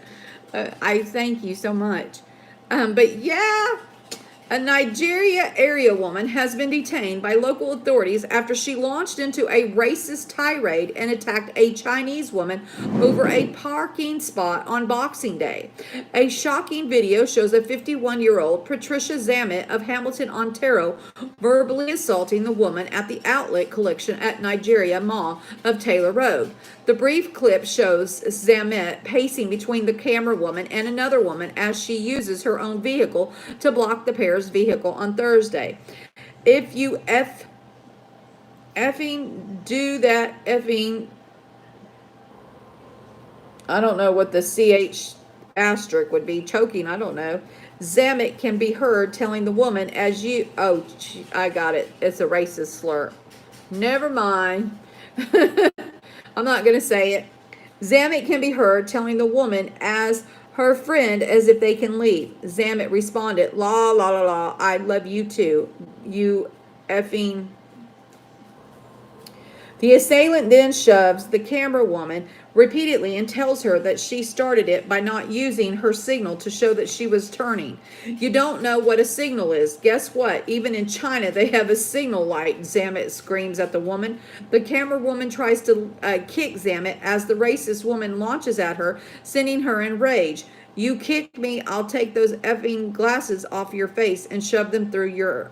I thank you so much. But yeah, a Nigeria area woman has been detained by local authorities after she launched into a racist tirade and attacked a Chinese woman over a parking spot on Boxing Day. A shocking video shows a 51-year-old Patricia Zamet of Hamilton, Ontario, verbally assaulting the woman at the outlet collection at Nigeria Mall of Taylor Road. The brief clip shows Zamet pacing between the camera woman and another woman as she uses her own vehicle to block the pair's vehicle on Thursday. If you effing do that effing, I don't know what the CH asterisk would be, choking, I don't know. Zamet can be heard telling the woman I got it. It's a racist slur. Never mind. I'm not going to say it. Zamet can be heard telling the woman as her friend as if they can leave. Zamet responded, la, la, la, la, I love you too. You effing. The assailant then shoves the camera woman repeatedly and tells her that she started it by not using her signal to show that she was turning. You don't know what a signal is. Guess what? Even in China, they have a signal light, Zamet screams at the woman. The camera woman tries to kick Zamet as the racist woman launches at her, sending her in rage. You kick me, I'll take those effing glasses off your face and shove them through your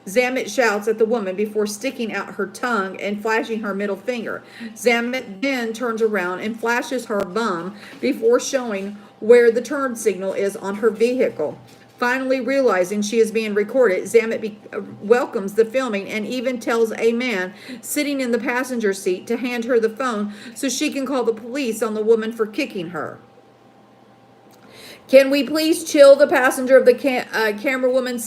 Zamet shouts at the woman before sticking out her tongue and flashing her middle finger. Zamet then turns around and flashes her bum before showing where the turn signal is on her vehicle. Finally realizing she is being recorded, Zamet welcomes the filming and even tells a man sitting in the passenger seat to hand her the phone so she can call the police on the woman for kicking her. Can we please chill, the passenger of the camera woman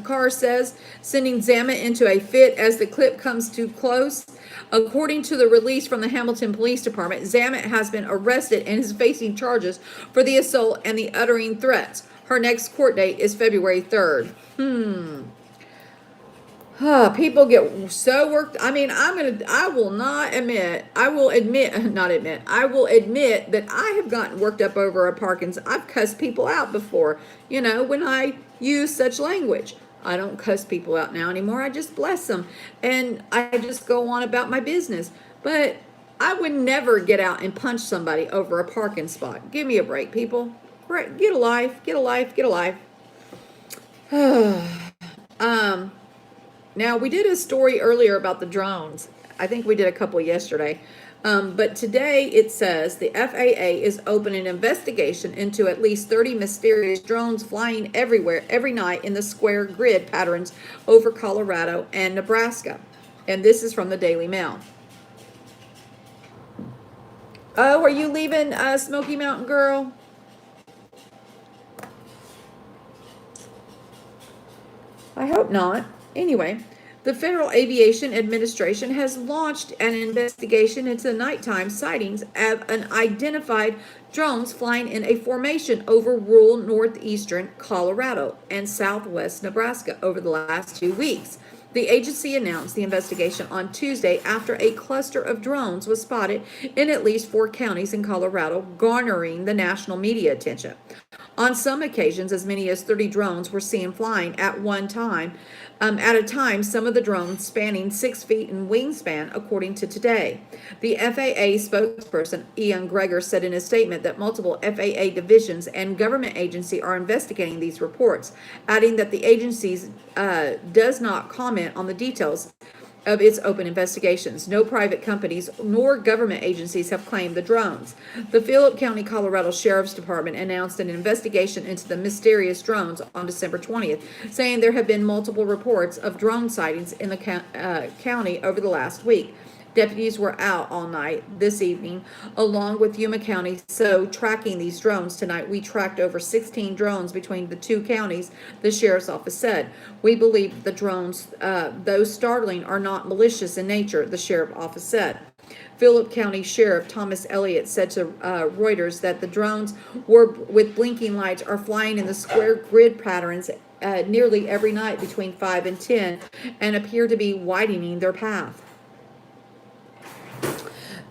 car says, sending Zamet into a fit as the clip comes too close. According to the release from the Hamilton Police Department, Zamet has been arrested and is facing charges for the assault and the uttering threats. Her next court date is February 3rd. People get so worked. I mean, I will admit that I have gotten worked up over a parking. I've cussed people out before, when I use such language. I don't cuss people out now anymore. I just bless them. And I just go on about my business. But I would never get out and punch somebody over a parking spot. Give me a break, people. Get a life, get a life, get a life. Now, we did a story earlier about the drones. I think we did a couple yesterday. But today it says the FAA is opening an investigation into at least 30 mysterious drones flying everywhere every night in the square grid patterns over Colorado and Nebraska. And this is from the Daily Mail. Oh, are you leaving Smoky Mountain, girl? I hope not. Anyway, the Federal Aviation Administration has launched an investigation into nighttime sightings of unidentified drones flying in a formation over rural northeastern Colorado and southwest Nebraska over the last 2 weeks. The agency announced the investigation on Tuesday after a cluster of drones was spotted in at least 4 counties in Colorado, garnering the national media attention. On some occasions, as many as 30 drones were seen flying at one time. At a time, some of the drones spanning 6 feet in wingspan, according to Today. The FAA spokesperson, Ian Greger, said in a statement that multiple FAA divisions and government agencies are investigating these reports, adding that the agency does not comment on the details of its open investigations. No private companies nor government agencies have claimed the drones. The Phillip County, Colorado Sheriff's Department announced an investigation into the mysterious drones on December 20th, saying there have been multiple reports of drone sightings in the county over the last week. Deputies were out all night this evening, along with Yuma County, so tracking these drones tonight. We tracked over 16 drones between the 2 counties, the sheriff's office said. We believe the drones, though startling, are not malicious in nature, the sheriff's office said. Phillip County Sheriff Thomas Elliott said to Reuters that the drones with blinking lights are flying in the square grid patterns nearly every night between 5 and 10 and appear to be widening their path.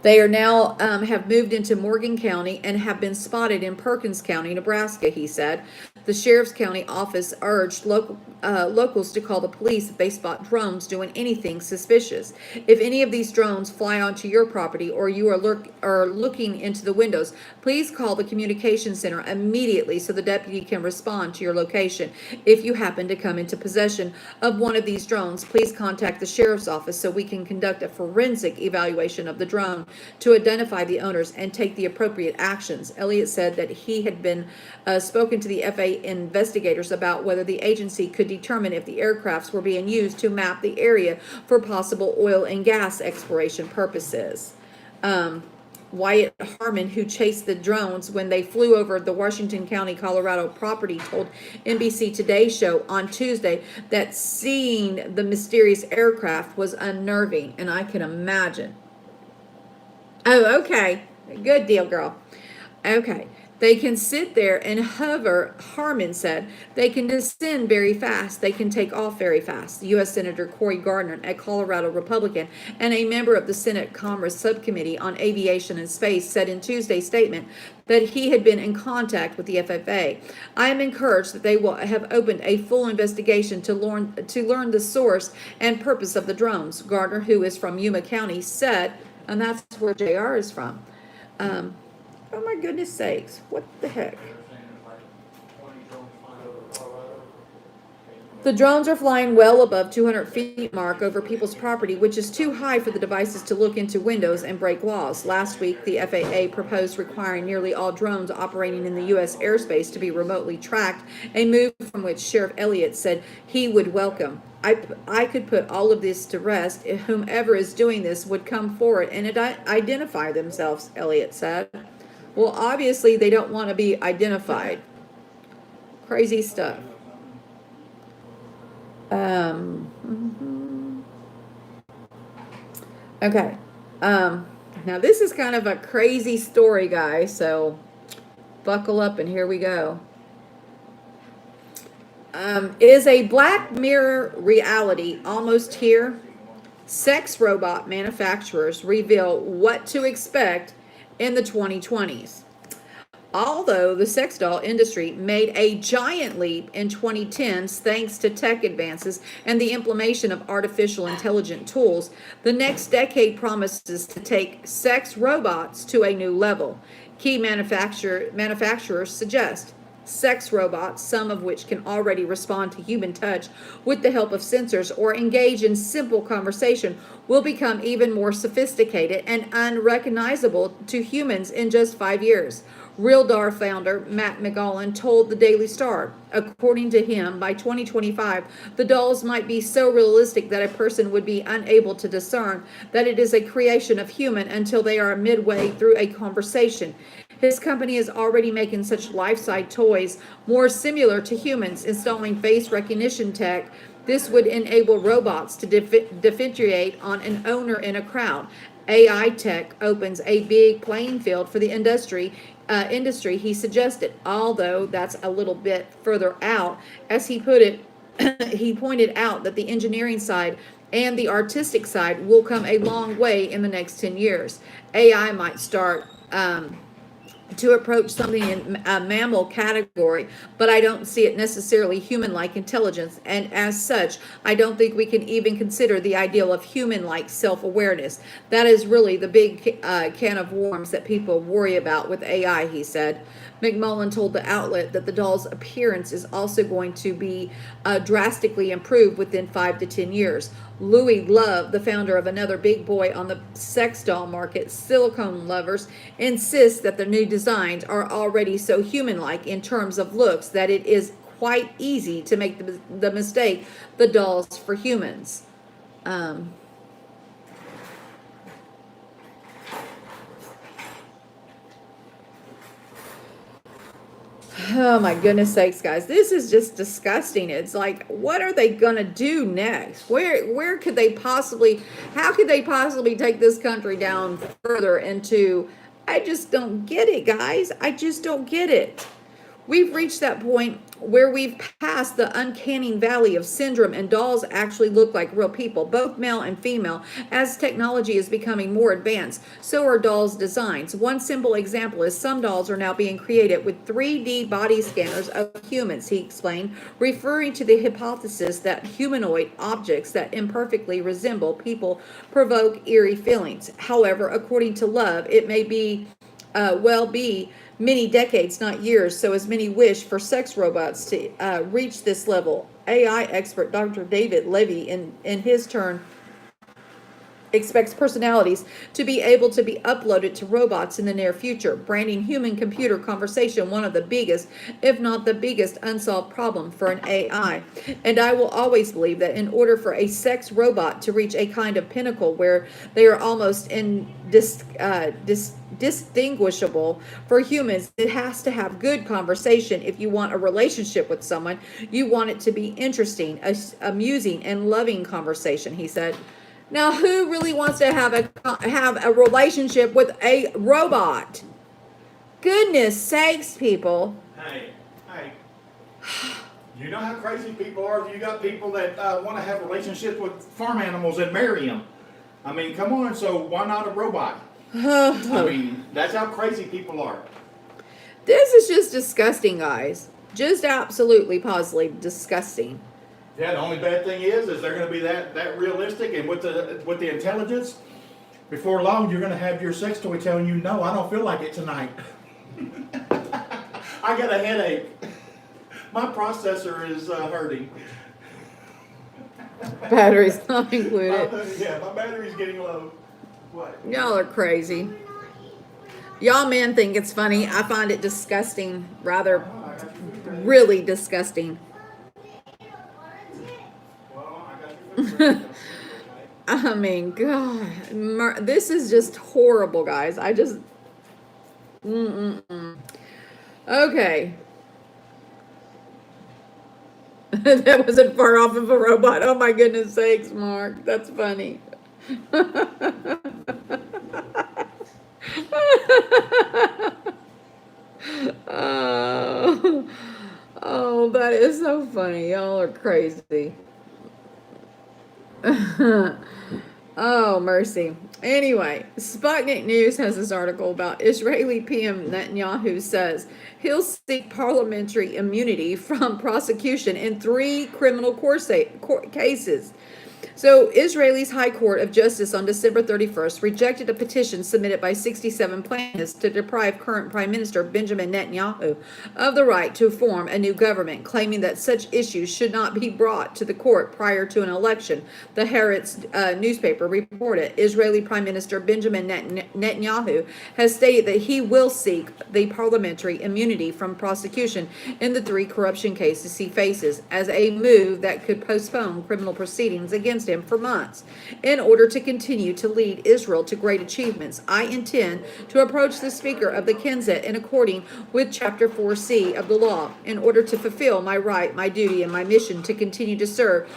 They are now have moved into Morgan County and have been spotted in Perkins County, Nebraska, he said. The sheriff's county office urged locals to call the police if they spot drones doing anything suspicious. If any of these drones fly onto your property or you are looking into the windows, please call the communication center immediately so the deputy can respond to your location. If you happen to come into possession of one of these drones, please contact the sheriff's office so we can conduct a forensic evaluation of the drone to identify the owners and take the appropriate actions. Elliott said that he had been spoken to the FAA investigators about whether the agency could determine if the aircrafts were being used to map the area for possible oil and gas exploration purposes. Wyatt Harmon, who chased the drones when they flew over the Washington County, Colorado property, told NBC Today show on Tuesday that seeing the mysterious aircraft was unnerving, and I can imagine. Oh, okay. Good deal, girl. Okay. They can sit there and hover, Harmon said. They can descend very fast. They can take off very fast. U.S. Senator Cory Gardner, a Colorado Republican and a member of the Senate Commerce Subcommittee on Aviation and Space, said in Tuesday's statement that he had been in contact with the FAA. I am encouraged that they will have opened a full investigation to learn the source and purpose of the drones. Gardner, who is from Yuma County, said, and that's where JR is from. Oh my goodness sakes, what the heck? The drones are flying well above 200 feet mark over people's property, which is too high for the devices to look into windows and break laws. Last week, the FAA proposed requiring nearly all drones operating in the U.S. airspace to be remotely tracked, a move from which Sheriff Elliott said he would welcome. I could put all of this to rest if whomever is doing this would come forward and identify themselves, Elliott said. Well, obviously they don't want to be identified. Crazy stuff. Okay. Now this is kind of a crazy story, guys, so buckle up and here we go. Is a Black Mirror reality almost here? Sex robot manufacturers reveal what to expect in the 2020s. Although the sex doll industry made a giant leap in 2010s thanks to tech advances and the implementation of artificial intelligent tools, the next decade promises to take sex robots to a new level. Key manufacturers suggest sex robots, some of which can already respond to human touch with the help of sensors or engage in simple conversation, will become even more sophisticated and unrecognizable to humans in just 5 years. RealDAR founder Matt McGowan told the Daily Star, according to him, by 2025, the dolls might be so realistic that a person would be unable to discern that it is a creation of human until they are midway through a conversation. His company is already making such life-size toys more similar to humans, installing face recognition tech. This would enable robots to differentiate on an owner in a crowd. AI tech opens a big playing field for the industry, he suggested, although that's a little bit further out. As he put it, he pointed out that the engineering side and the artistic side will come a long way in the next 10 years. AI might start to approach something in a mammal category, but I don't see it necessarily human-like intelligence, and as such, I don't think we can even consider the ideal of human-like self-awareness. That is really the big can of worms that people worry about with AI, he said. McMullen told the outlet that the doll's appearance is also going to be drastically improved within 5 to 10 years. Louis Love, the founder of another big boy on the sex doll market, Silicone Lovers, insists that the new designs are already so human-like in terms of looks that it is quite easy to make the mistake the dolls for humans. Oh my goodness sakes, guys. This is just disgusting. It's like, what are they gonna do next? Where could they possibly, how could they possibly take this country down further into, I just don't get it, guys. I just don't get it. We've reached that point where we've passed the uncanny valley of syndrome, and dolls actually look like real people, both male and female. As technology is becoming more advanced, so are dolls' designs. One simple example is some dolls are now being created with 3D body scanners of humans, he explained, referring to the hypothesis that humanoid objects that imperfectly resemble people provoke eerie feelings. However, according to Love, it may be many decades, not years, so as many wish for sex robots to reach this level. AI expert Dr. David Levy, in his turn, expects personalities to be able to be uploaded to robots in the near future, branding human-computer conversation one of the biggest, if not the biggest, unsolved problem for an AI. And I will always believe that in order for a sex robot to reach a kind of pinnacle where they are almost distinguishable for humans, it has to have good conversation. If you want a relationship with someone, you want it to be interesting, amusing, and loving conversation, he said. Now, who really wants to have a relationship with a robot? Goodness sakes, people. Hey, you know how crazy people are? You got people that want to have relationships with farm animals and marry them. I mean, come on, so why not a robot? I mean, that's how crazy people are. This is just disgusting, guys. Just absolutely, positively disgusting. Yeah, the only bad thing is they're going to be that realistic, and with the intelligence, before long you're going to have your sex toy telling you, no, I don't feel like it tonight. I got a headache. My processor is hurting. Batteries not included. Yeah, my battery's getting low. What? Y'all are crazy. Y'all men think it's funny. I find it disgusting, rather, really disgusting. I mean, God, this is just horrible, guys. I just, Okay. That wasn't far off of a robot. Oh my goodness sakes, Mark. That's funny. Oh, that is so funny. Y'all are crazy. Oh, mercy. Anyway, Sputnik News has this article about Israeli PM Netanyahu says he'll seek parliamentary immunity from prosecution in 3 criminal court cases. So, Israel's High Court of Justice on December 31st rejected a petition submitted by 67 plaintiffs to deprive current Prime Minister Benjamin Netanyahu of the right to form a new government, claiming that such issues should not be brought to the court prior to an election. The Haaretz newspaper reported Israeli Prime Minister Benjamin Netanyahu has stated that he will seek the parliamentary immunity from prosecution in the 3 corruption cases he faces as a move that could postpone criminal proceedings against him for months. In order to continue to lead Israel to great achievements, I intend to approach the Speaker of the Knesset in according with Chapter 4C of the law, in order to fulfill my right, my duty, and my mission to continue to serve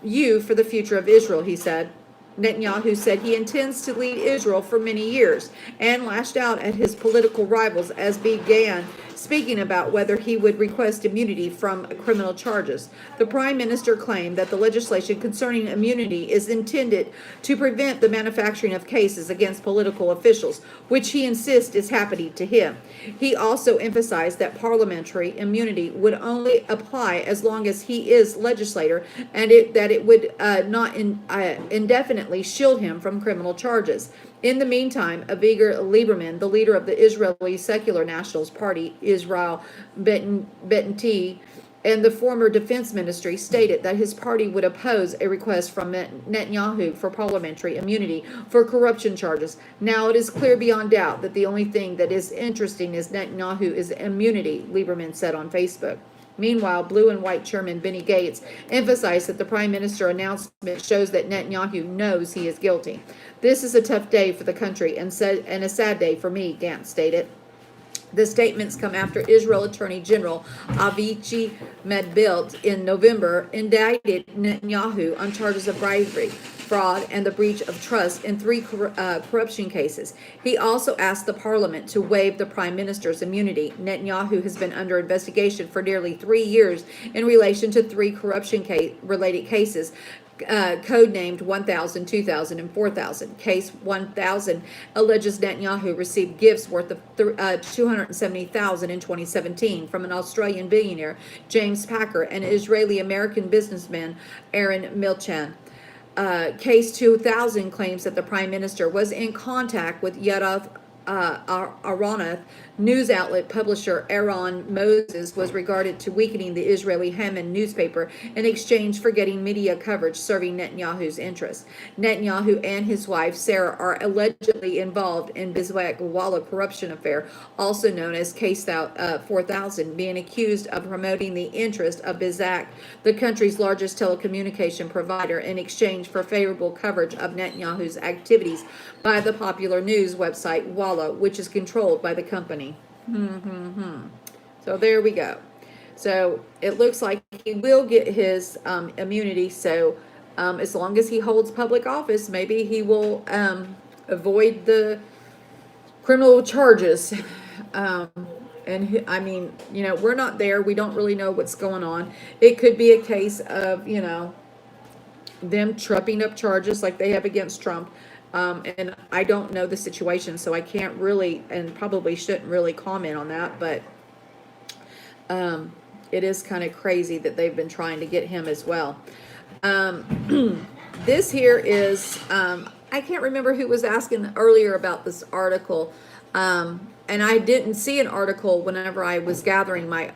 you for the future of Israel, he said. Netanyahu said he intends to lead Israel for many years and lashed out at his political rivals as began speaking about whether he would request immunity from criminal charges. The Prime Minister claimed that the legislation concerning immunity is intended to prevent the manufacturing of cases against political officials, which he insists is happening to him. He also emphasized that parliamentary immunity would only apply as long as he is legislator, and that it would not indefinitely shield him from criminal charges. In the meantime, Avigdor Lieberman, the leader of the Israeli Secular Nationals Party, Israel Betetti, and the former defense ministry, stated that his party would oppose a request from Netanyahu for parliamentary immunity for corruption charges. Now it is clear beyond doubt that the only thing that is interesting is Netanyahu's immunity, Lieberman said on Facebook. Meanwhile, Blue and White Chairman Benny Gates emphasized that the Prime Minister announcement shows that Netanyahu knows he is guilty. This is a tough day for the country and a sad day for me, Gantz stated. The statements come after Israel Attorney General Avigdor Mendelblit in November indicted Netanyahu on charges of bribery, fraud, and the breach of trust in 3 corruption cases. He also asked the parliament to waive the prime minister's immunity. Netanyahu has been under investigation for nearly 3 years in relation to 3 corruption-related cases, codenamed 1000, 2000, and 4000. Case 1000 alleges Netanyahu received gifts worth of $270,000 in 2017 from an Australian billionaire, James Packer, and Israeli-American businessman, Aaron Milchan. Case 2000 claims that the Prime Minister was in contact with Yoav Aronoth. News outlet publisher Aaron Moses was regarded to weakening the Israeli Haman newspaper in exchange for getting media coverage serving Netanyahu's interests. Netanyahu and his wife Sarah are allegedly involved in Biswak Walla corruption affair, also known as Case 4000, being accused of promoting the interest of Bizak, the country's largest telecommunication provider, in exchange for favorable coverage of Netanyahu's activities by the popular news website Walla, which is controlled by the company. So there we go. So it looks like he will get his immunity. So as long as he holds public office, maybe he will avoid the criminal charges. I mean, you know, we're not there. We don't really know what's going on. It could be a case of, you know, them trumping up charges like they have against Trump. And I don't know the situation, so I can't really, and probably shouldn't really comment on that, but it is kind of crazy that they've been trying to get him as well. This here is, I can't remember who was asking earlier about this article, and I didn't see an article whenever I was gathering my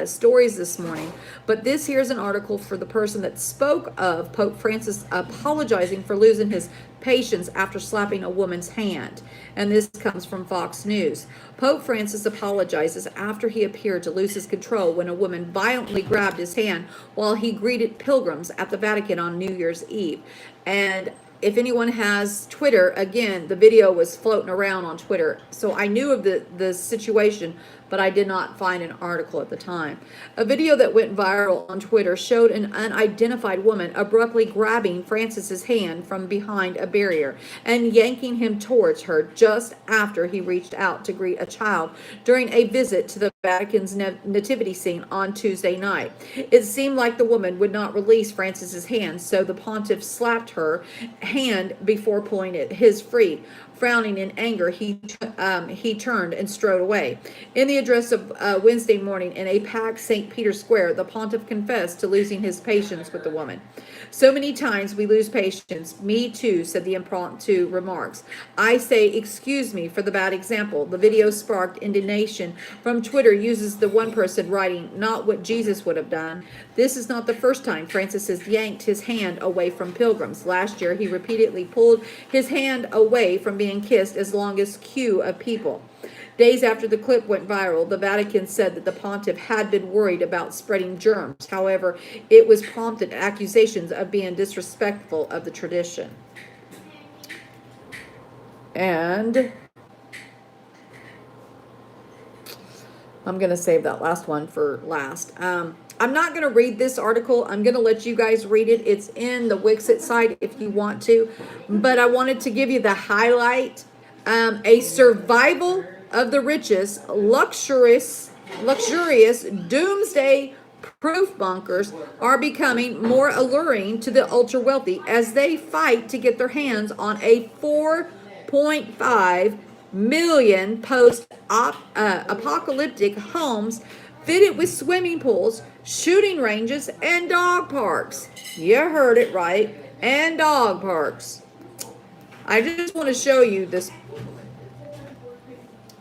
stories this morning. But this here's an article for the person that spoke of Pope Francis apologizing for losing his patience after slapping a woman's hand. And this comes from Fox News. Pope Francis apologizes after he appeared to lose his control when a woman violently grabbed his hand while he greeted pilgrims at the Vatican on New Year's Eve. And if anyone has Twitter, again, the video was floating around on Twitter. So I knew of the situation, but I did not find an article at the time. A video that went viral on Twitter showed an unidentified woman abruptly grabbing Francis's hand from behind a barrier and yanking him towards her just after he reached out to greet a child during a visit to the Vatican's nativity scene on Tuesday night. It seemed like the woman would not release Francis's hand, so the pontiff slapped her hand before pulling his free. Frowning in anger, he turned and strode away. In the address of Wednesday morning in a packed St. Peter's Square, the pontiff confessed to losing his patience with the woman. So many times we lose patience. Me too, said the impromptu remarks. I say excuse me for the bad example. The video sparked indignation from Twitter. Uses the one person writing, not what Jesus would have done. This is not the first time Francis has yanked his hand away from pilgrims. Last year, he repeatedly pulled his hand away from being kissed as long as queue of people. Days after the clip went viral, the Vatican said that the pontiff had been worried about spreading germs. However, it was prompted accusations of being disrespectful of the tradition. And I'm going to save that last one for last. I'm not going to read this article. I'm going to let you guys read it. It's in the Wixit site if you want to. But I wanted to give you the highlight. A survival of the richest, luxurious doomsday proof bunkers are becoming more alluring to the ultra wealthy as they fight to get their hands on a 4.5 million apocalyptic homes fitted with swimming pools, shooting ranges, and dog parks. You heard it right, and dog parks. I just want to show you this.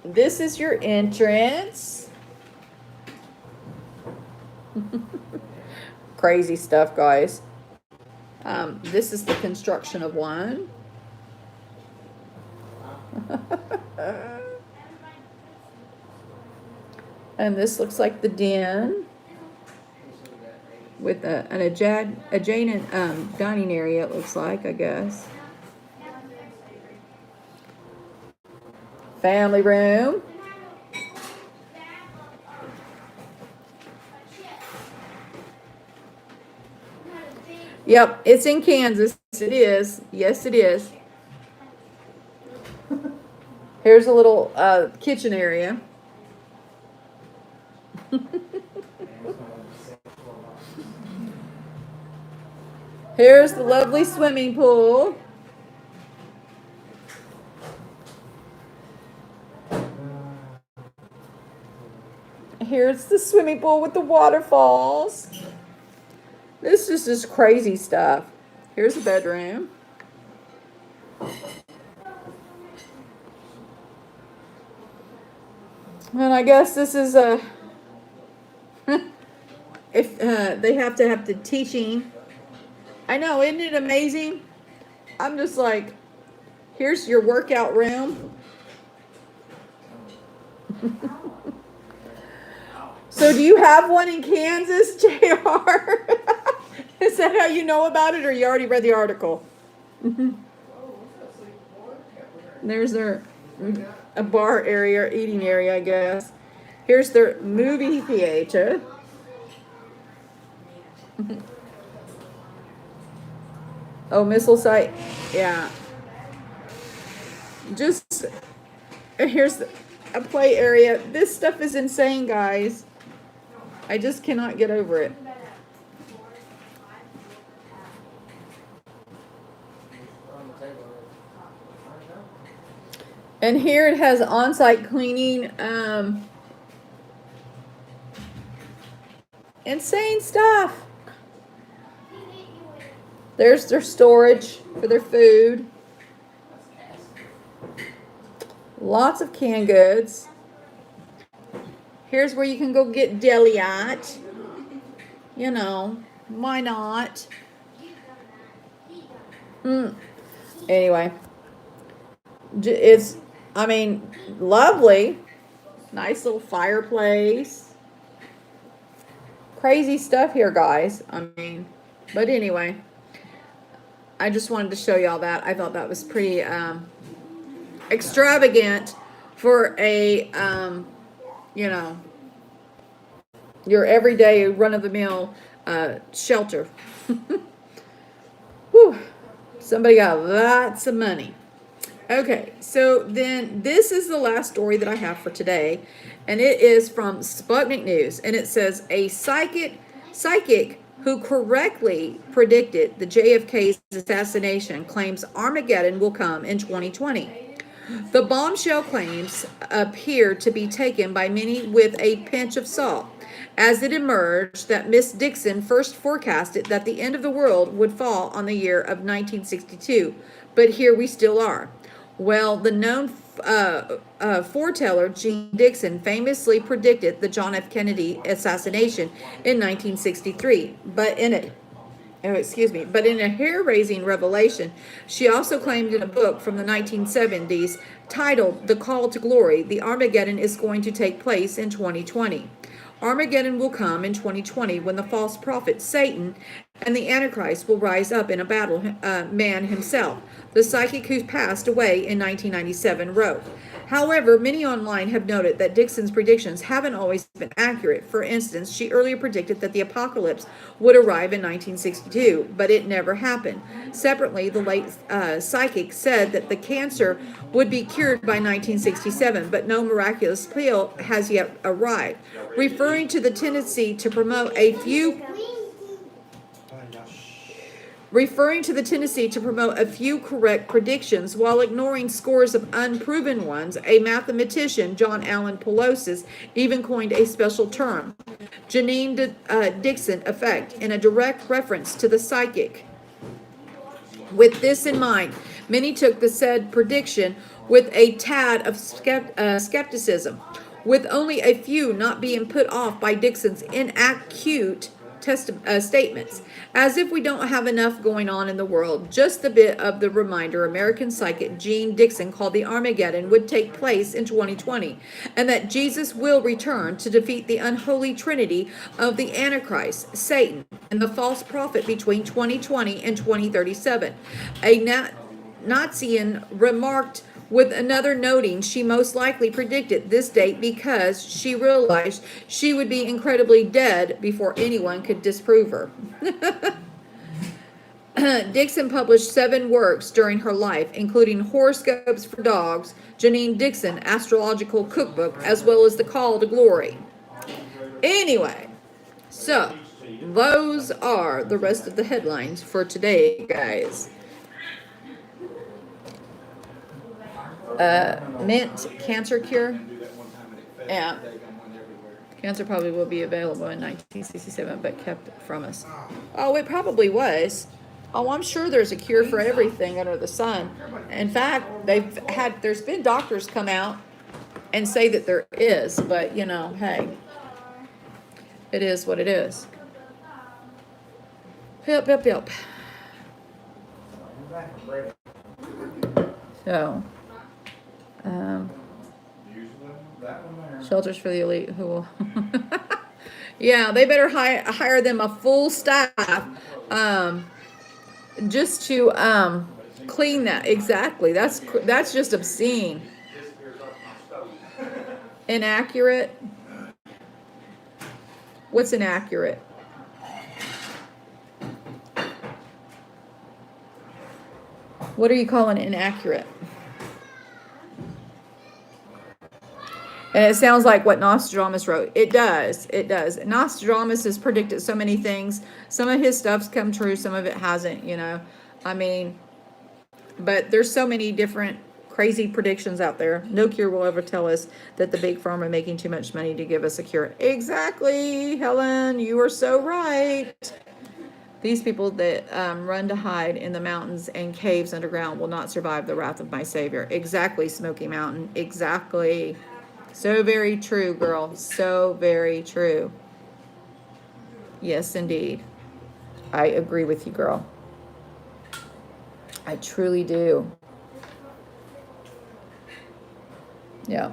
This is your entrance. Crazy stuff, guys. This is the construction of one. And this looks like the den with an adjacent dining area, it looks like, I guess. Family room. Yep, it's in Kansas. It is. Yes, it is. Here's a little kitchen area. Here's the lovely swimming pool. Here's the swimming pool with the waterfalls. This is just crazy stuff. Here's the bedroom. And I guess this is a if they have to have the teaching. I know, isn't it amazing? I'm just like, here's your workout room. So do you have one in Kansas, JR? Is that how you know about it, or you already read the article? There's a bar area, eating area, I guess. Here's their movie theater. Oh, missile site. Yeah. Just, here's a play area. This stuff is insane, guys. I just cannot get over it. And here it has on-site cleaning. Insane stuff. There's their storage for their food. Lots of canned goods. Here's where you can go get deli at. You know, why not? Anyway, it's, I mean, lovely. Nice little fireplace. Crazy stuff here, guys. I mean, but anyway, I just wanted to show y'all that. I thought that was pretty extravagant for a, you know, your everyday run-of-the-mill shelter. Whew. Somebody got lots of money. Okay, so then this is the last story that I have for today, and it is from Sputnik News, and it says a psychic who correctly predicted the JFK's assassination claims Armageddon will come in 2020. The bombshell claims appear to be taken by many with a pinch of salt, as it emerged that Miss Dixon first forecasted that the end of the world would fall on the year of 1962, but here we still are. Well, the known foreteller Jean Dixon famously predicted the John F. Kennedy assassination in 1963, but in a hair-raising revelation, she also claimed in a book from the 1970s titled The Call to Glory, the Armageddon is going to take place in 2020. Armageddon will come in 2020 when the false prophet Satan and the Antichrist will rise up in a battle man himself. The psychic who passed away in 1997 wrote. However, many online have noted that Dixon's predictions haven't always been accurate. For instance, she earlier predicted that the apocalypse would arrive in 1962, but it never happened. Separately, the late psychic said that the cancer would be cured by 1967, but no miraculous pill has yet arrived, referring to the tendency to promote a few correct predictions while ignoring scores of unproven ones. A mathematician, John Allen Pelosis, even coined a special term, Janine Dixon effect, in a direct reference to the psychic. With this in mind, many took the said prediction with a tad of skepticism, with only a few not being put off by Dixon's inaccurate statements. As if we don't have enough going on in the world, just a bit of the reminder American psychic Jean Dixon called the Armageddon would take place in 2020, and that Jesus will return to defeat the unholy trinity of the Antichrist, Satan, and the false prophet between 2020 and 2037. A Nazian remarked, with another noting she most likely predicted this date because she realized she would be incredibly dead before anyone could disprove her. Dixon published 7 works during her life, including Horoscopes for Dogs, Janine Dixon Astrological Cookbook, as well as The Call to Glory. Anyway, so those are the rest of the headlines for today, guys. Mint cancer cure. Yeah. Cancer probably will be available in 1967, but kept from us. Oh, it probably was. Oh, I'm sure there's a cure for everything under the sun. In fact, there's been doctors come out and say that there is, but you know, hey, it is what it is. Yep. So, shelters for the elite who will. Yeah, they better hire them a full staff, just to clean that. Exactly. That's just obscene. Inaccurate. What's inaccurate? What are you calling inaccurate? And it sounds like what Nostradamus wrote. It does. Nostradamus has predicted so many things. Some of his stuff's come true, some of it hasn't, you know. I mean, but there's so many different crazy predictions out there. No cure will ever tell us that the big pharma are making too much money to give us a cure. Exactly, Helen, you are so right. These people that run to hide in the mountains and caves underground will not survive the wrath of my Savior. Exactly, Smoky Mountain. Exactly. So very true, girl. So very true. Yes, indeed. I agree with you, girl. I truly do. Yeah.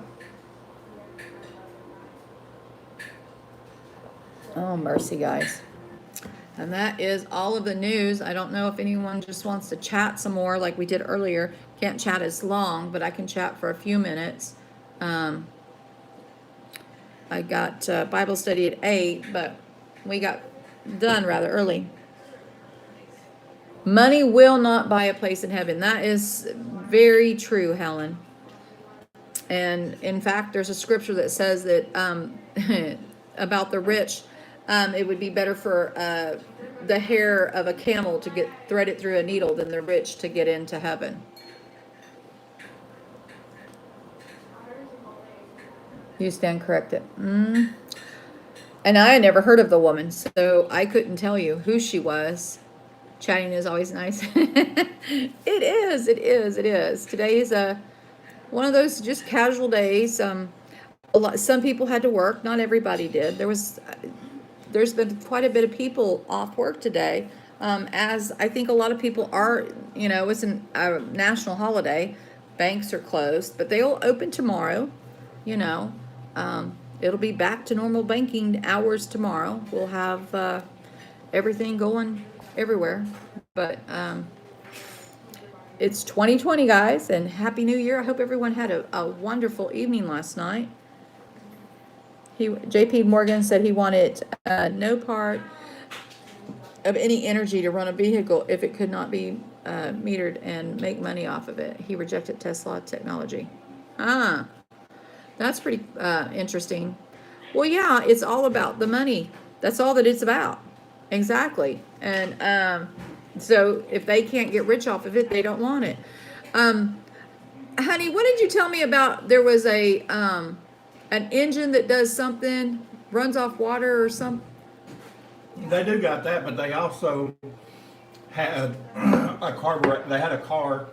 Oh, mercy, guys. And that is all of the news. I don't know if anyone just wants to chat some more like we did earlier. Can't chat as long, but I can chat for a few minutes. I got Bible study at 8, but we got done rather early. Money will not buy a place in heaven. That is very true, Helen. And in fact, there's a scripture that says that about the rich, it would be better for the hair of a camel to get threaded through a needle than the rich to get into heaven. You stand corrected. And I had never heard of the woman, so I couldn't tell you who she was. Chatting is always nice. It is. Today is one of those just casual days. Some people had to work. Not everybody did. There's been quite a bit of people off work today, as I think a lot of people are. You know, it's a national holiday. Banks are closed, but they'll open tomorrow. You know. It'll be back to normal banking hours tomorrow. We'll have everything going everywhere. But it's 2020, guys, and Happy New Year. I hope everyone had a wonderful evening last night. J.P. Morgan said he wanted no part of any energy to run a vehicle if it could not be metered and make money off of it. He rejected Tesla technology. That's pretty interesting. Well, yeah, it's all about the money. That's all that it's about. Exactly. And so if they can't get rich off of it, they don't want it. Honey, what did you tell me about? There was a an engine that does something, runs off water or something. They do got that, but they also had a carburetor. They had a car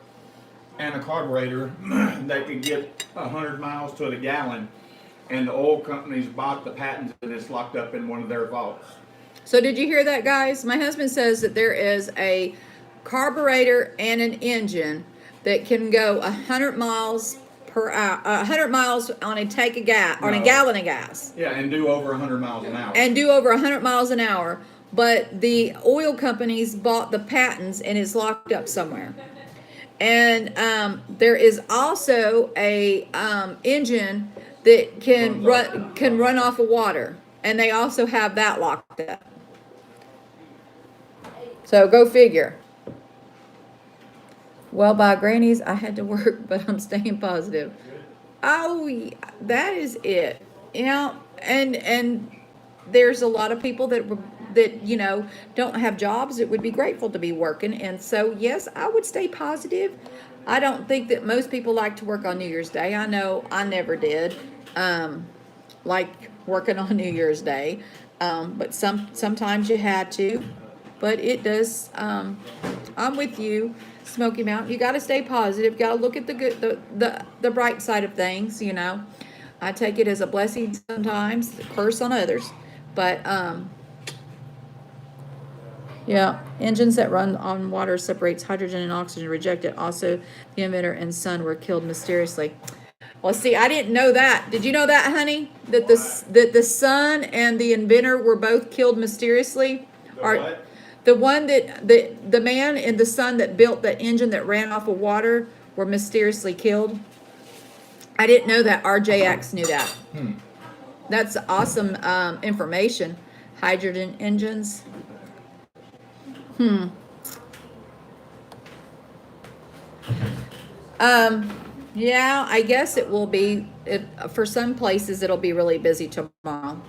and a carburetor that could get 100 miles to the gallon, and the oil companies bought the patents, and it's locked up in one of their vaults. So did you hear that, guys? My husband says that there is a carburetor and an engine that can go 100 miles per hour, 100 miles on a tank of gas, on a gallon of gas. Yeah, and do over 100 miles an hour. And do over 100 miles an hour. But the oil companies bought the patents and it's locked up somewhere. And there is also a engine that can run off of water, and they also have that locked up. So go figure. Well, by grannies, I had to work, but I'm staying positive. Oh, yeah, that is it. You know, and there's a lot of people that you know don't have jobs that would be grateful to be working, and so yes, I would stay positive. I don't think that most people like to work on New Year's Day. I know I never did like working on New Year's Day, but sometimes you had to. But it does. I'm with you, Smoky Mountain. You got to stay positive. Got to look at the good, the bright side of things. You know, I take it as a blessing sometimes, a curse on others. But yeah, engines that run on water separates hydrogen and oxygen. Rejected. Also, the inventor and son were killed mysteriously. Well, see, I didn't know that. Did you know that, honey? That the son and the inventor were both killed mysteriously. What? The one that the man and the son that built the engine that ran off of water were mysteriously killed. I didn't know that. RJX knew that. That's awesome information. Hydrogen engines. Yeah, I guess it will be. For some places, it'll be really busy tomorrow.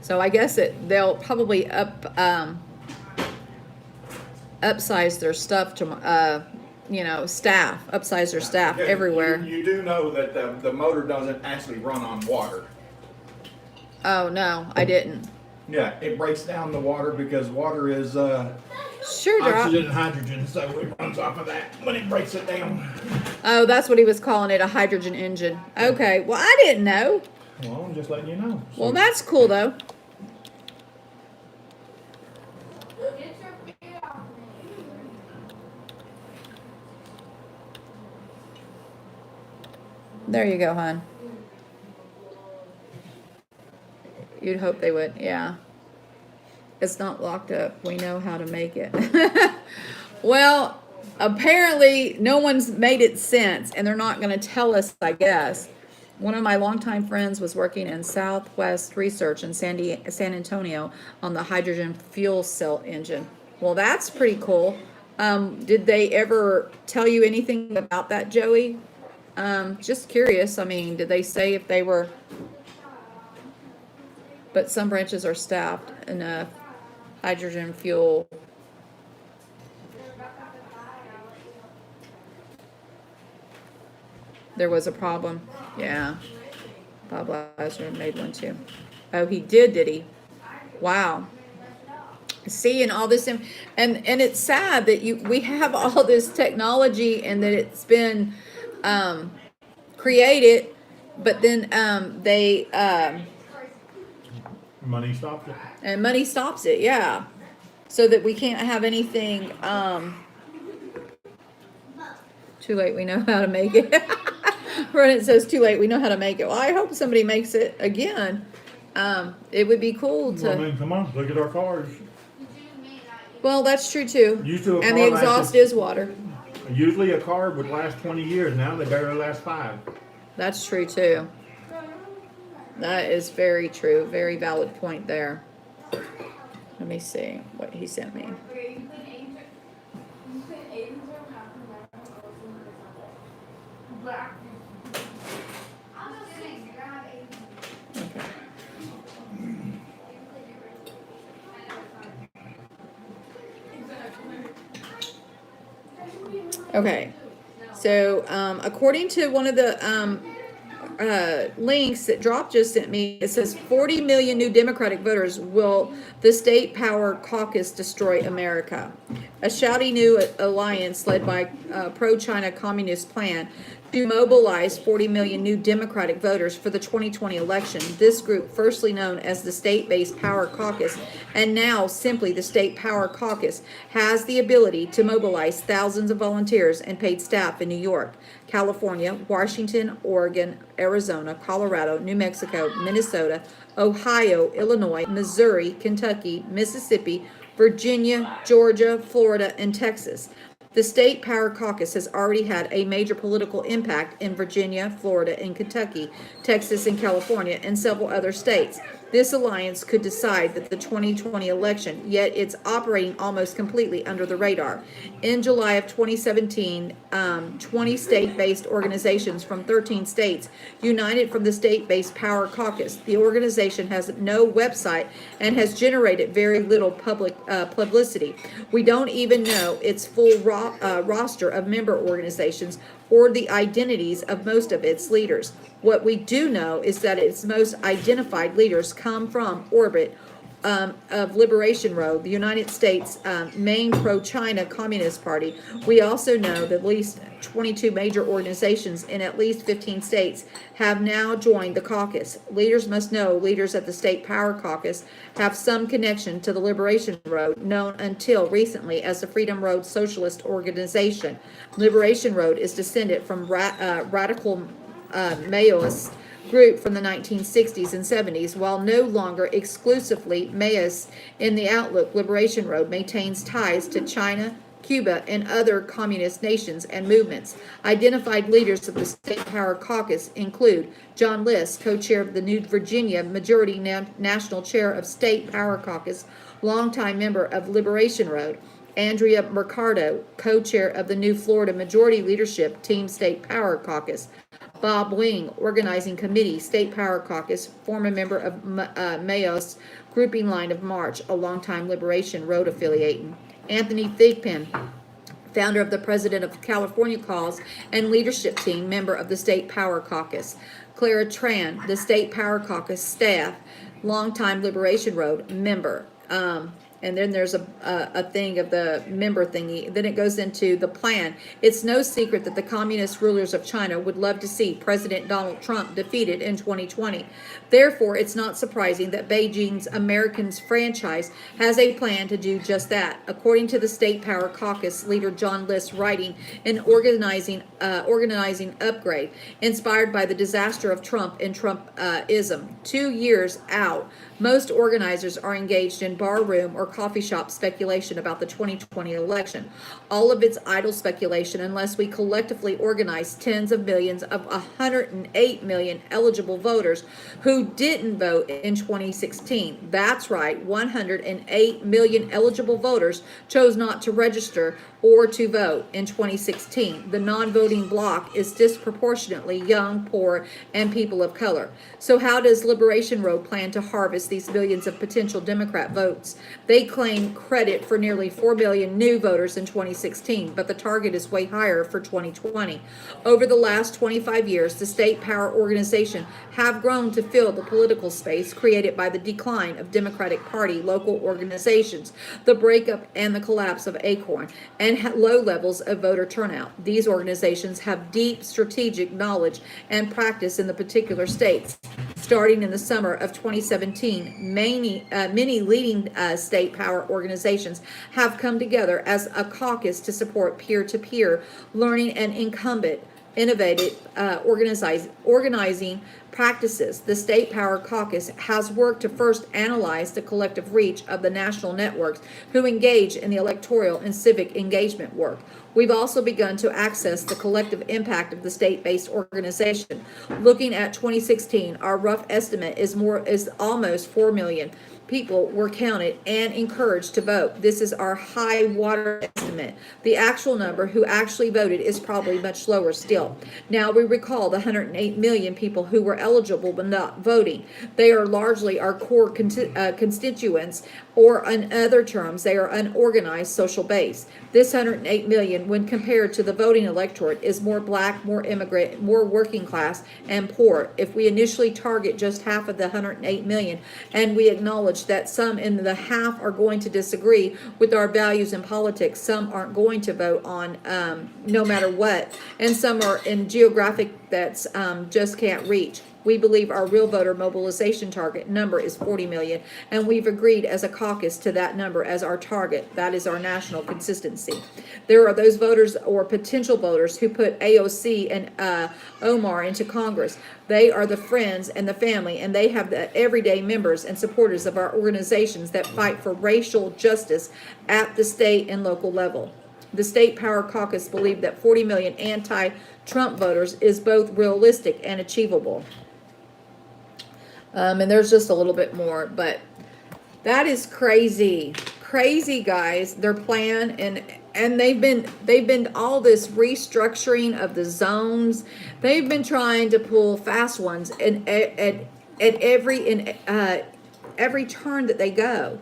So I guess they'll probably upsize their stuff to, staff, upsize their staff Yeah, everywhere. You do know that the motor doesn't actually run on water. Oh, no, I didn't. Yeah, it breaks down the water because water is Sure, oxygen and hydrogen, so it runs off of that when it breaks it down. Oh, that's what he was calling it, a hydrogen engine. Okay, well, I didn't know. Well, I'm just letting you know. Well, that's cool, though. There you go, hon. You'd hope they would, yeah. It's not locked up. We know how to make it. Well, apparently no one's made it since, and they're not going to tell us, I guess. One of my longtime friends was working in Southwest Research in San Antonio on the hydrogen fuel cell engine. Well, that's pretty cool. Did they ever tell you anything about that, Joey? Just curious. I mean, did they say if they were... But some branches are staffed enough. Hydrogen fuel. There was a problem. Yeah. Bob Lazar made one too. Oh, he did he? Wow. See, and all this, and it's sad that we have all this technology and that it's been created, but then they Money stopped it. and money stops it, yeah, so that we can't have anything. Too late, we know how to make it. Reddit says too late, we know how to make it. Well, I hope somebody makes it again. It would be cool to. I mean, come on, look at our cars. Well, that's true too. Used to a And the car exhaust lasted- is water. Usually a car would last 20 years. Now they barely last 5. That's true too. That is very true. Very valid point there. Let me see what he sent me. Okay. Okay. So, according to one of the links that Drop just sent me, it says 40 million new Democratic voters will the State Power Caucus destroy America. A shouty new alliance led by pro-China Communist plan to mobilize 40 million new Democratic voters for the 2020 election. This group, firstly known as the State-Based Power Caucus, and now simply the State Power Caucus, has the ability to mobilize thousands of volunteers and paid staff in New York, California, Washington, Oregon, Arizona, Colorado, New Mexico, Minnesota, Ohio, Illinois, Missouri, Kentucky, Mississippi, Virginia, Georgia, Florida, and Texas. The State Power Caucus has already had a major political impact in Virginia, Florida, and Kentucky, Texas, and California, and several other states. This alliance could decide that the 2020 election, yet it's operating almost completely under the radar. In July of 2017, 20 state-based organizations from 13 states united from the State-Based Power Caucus. The organization has no website and has generated very little public publicity. We don't even know its full roster of member organizations or the identities of most of its leaders. What we do know is that its most identified leaders come from orbit of Liberation Road, the United States' main pro-China Communist Party. We also know that at least 22 major organizations in at least 15 states have now joined the caucus. Leaders must know leaders at the State Power Caucus have some connection to the Liberation Road, known until recently as the Freedom Road Socialist Organization. Liberation Road is descended from radical Maoist group from the 1960s and 70s. While no longer exclusively Maoist in the outlook, Liberation Road maintains ties to China, Cuba, and other communist nations and movements. Identified leaders of the State Power Caucus include John List, co-chair of the New Virginia Majority National Chair of State Power Caucus, longtime member of Liberation Road; Andrea Mercado, co-chair of the New Florida Majority Leadership Team State Power Caucus; Bob Wing, Organizing Committee, State Power Caucus, former member of Maoist Grouping Line of March, a longtime Liberation Road affiliate; Anthony Thigpen, founder of the President of California Cause and Leadership Team, member of the State Power Caucus; Clara Tran, the State Power Caucus staff, longtime Liberation Road member. And then there's a thing of the member thingy. Then it goes into the plan. It's no secret that the communist rulers of China would love to see President Donald Trump defeated in 2020. Therefore, it's not surprising that Beijing's Americans franchise has a plan to do just that. According to the State Power Caucus leader John List, writing in organizing upgrade, inspired by the disaster of Trump and Trumpism. 2 years out, most organizers are engaged in barroom or coffee shop speculation about the 2020 election. All of it's idle speculation unless we collectively organize tens of millions of 108 million eligible voters who didn't vote in 2016. That's right, 108 million eligible voters chose not to register or to vote in 2016. The non-voting bloc is disproportionately young, poor, and people of color. So how does Liberation Road plan to harvest these millions of potential Democrat votes? They claim credit for nearly 4 million new voters in 2016, but the target is way higher for 2020. Over the last 25 years, the State Power Organization have grown to fill the political space created by the decline of Democratic Party local organizations, the breakup and the collapse of Acorn, and low levels of voter turnout. These organizations have deep strategic knowledge and practice in the particular states. Starting in the summer of 2017, many leading state power organizations have come together as a caucus to support peer-to-peer learning and incumbent innovative organizing practices. The State Power Caucus has worked to first analyze the collective reach of the national networks who engage in the electoral and civic engagement work. We've also begun to access the collective impact of the state-based organization. Looking at 2016, our rough estimate is almost 4 million people were counted and encouraged to vote. This is our high water estimate. The actual number who actually voted is probably much lower still. Now we recall the 108 million people who were eligible but not voting. They are largely our core constituents, or in other terms, they are unorganized social base. This 108 million, when compared to the voting electorate, is more black, more immigrant, more working class, and poor. If we initially target just half of the 108 million, and we acknowledge that some in the half are going to disagree with our values in politics, some aren't going to vote on no matter what, and some are in geographic that's just can't reach. We believe our real voter mobilization target number is 40 million, and we've agreed as a caucus to that number as our target. That is our national consistency. There are those voters or potential voters who put AOC and Omar into Congress. They are the friends and the family, and they have the everyday members and supporters of our organizations that fight for racial justice at the state and local level. The State Power Caucus believe that 40 million anti-Trump voters is both realistic and achievable. And there's just a little bit more, but that is crazy, guys. Their plan, and they've been all this restructuring of the zones. They've been trying to pull fast ones, and at every turn that they go.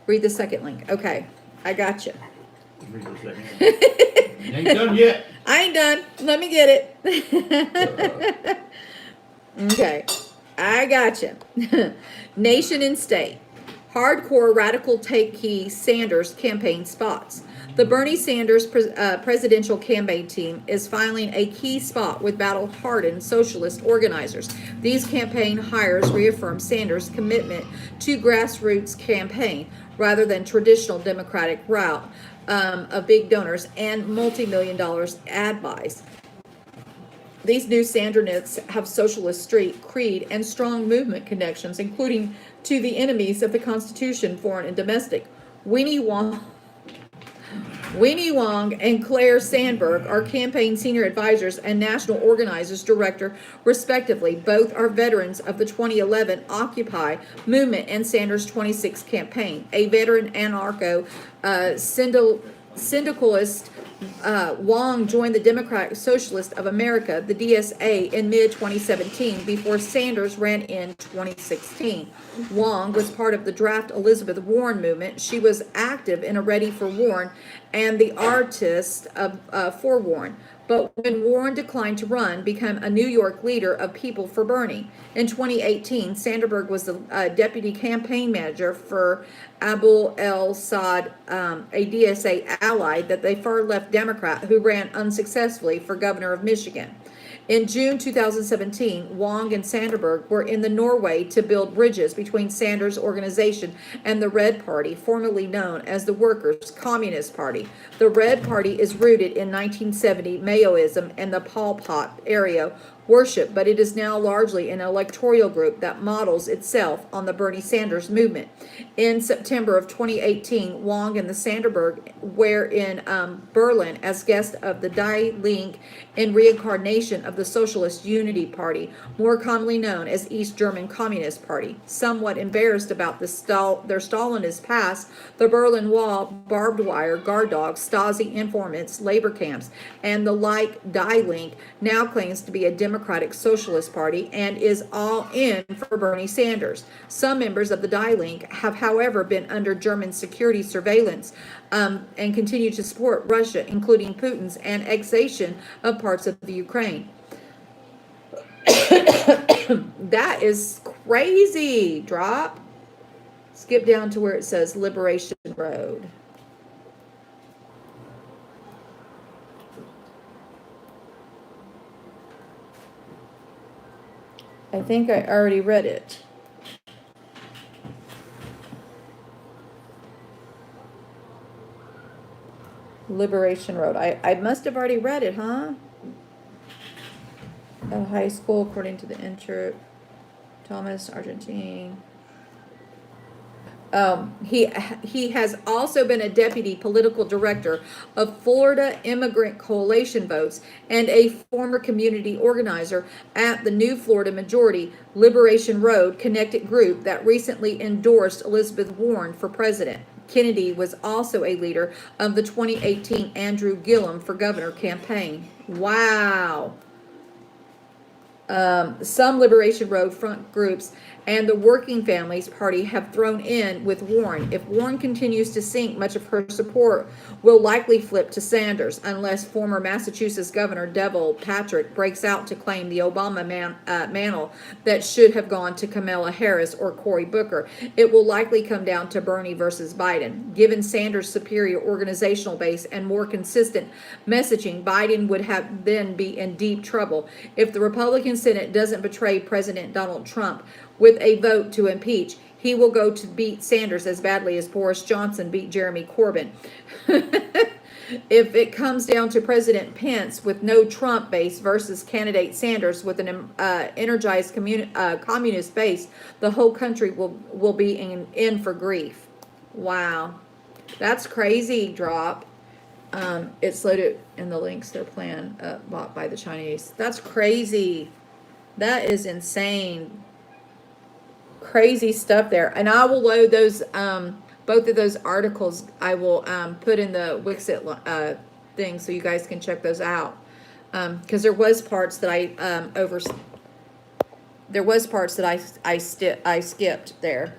Read the second link. Okay, I got you. Read the second. You ain't done yet. I ain't done. Let me get it. Okay. I gotcha. Nation and state. Hardcore radical take key Sanders campaign spots. The Bernie Sanders presidential campaign team is filing a key spot with battle-hardened socialist organizers. These campaign hires reaffirm Sanders' commitment to grassroots campaign rather than traditional Democratic route of big donors and multi-million dollars ad buys. These new Sanderists have socialist street, creed, and strong movement connections, including to the enemies of the Constitution, foreign and domestic. Winnie Wong and Claire Sandberg are campaign senior advisors and national organizers director, respectively. Both are veterans of the 2011 Occupy movement and Sanders' 26 campaign. A veteran anarcho syndicalist, Wong joined the Democratic Socialist of America, the DSA, in mid-2017 before Sanders ran in 2016. Wong was part of the Draft Elizabeth Warren movement. She was active in a Ready for Warren and the artist for Warren. But when Warren declined to run, became a New York leader of People for Bernie. In 2018, Sandberg was the deputy campaign manager for Abul El Saad, a DSA ally, that the far-left Democrat who ran unsuccessfully for governor of Michigan. In June 2017, Wong and Sandberg were in Norway to build bridges between Sanders' organization and the Red Party, formerly known as the Workers' Communist Party. The Red Party is rooted in 1970 Maoism and the Pol Pot area worship, but it is now largely an electoral group that models itself on the Bernie Sanders movement. In September of 2018, Wong and the Sandberg were in Berlin as guests of the Die Linke in reincarnation of the Socialist Unity Party, more commonly known as East German Communist Party. Somewhat embarrassed about their Stalinist past, the Berlin Wall, barbed wire, guard dogs, Stasi informants, labor camps, and the like, Die Linke now claims to be a Democratic Socialist Party and is all in for Bernie Sanders. Some members of the Die Linke have, however, been under German security surveillance and continue to support Russia, including Putin's annexation of parts of the Ukraine. That is crazy. Drop. Skip down to where it says Liberation Road. I think I already read it. Liberation Road. I must have already read it, huh? high school, according to the intro. Thomas Argentine. He has also been a deputy political director of Florida Immigrant Coalition Votes and a former community organizer at the New Florida Majority Liberation Road Connected group that recently endorsed Elizabeth Warren for president. Kennedy was also a leader of the 2018 Andrew Gillum for governor campaign. Wow. Some Liberation Road Front groups and the Working Families Party have thrown in with Warren. If Warren continues to sink, much of her support will likely flip to Sanders, unless former Massachusetts Governor Deval Patrick breaks out to claim the Obama mantle that should have gone to Kamala Harris or Cory Booker. It will likely come down to Bernie versus Biden. Given Sanders' superior organizational base and more consistent messaging, Biden would have then be in deep trouble. If the Republican Senate doesn't betray President Donald Trump with a vote to impeach, he will go to beat Sanders as badly as Boris Johnson beat Jeremy Corbyn. If it comes down to President Pence with no Trump base versus candidate Sanders with an energized communist base, the whole country will be in for grief. Wow. That's crazy, Drop. It's loaded in the links they're planned, bought by the Chinese. That's crazy. That is insane. Crazy stuff there. And I will load those, both of those articles I will put in the Wixit thing so you guys can check those out. Because there was parts that I skipped there.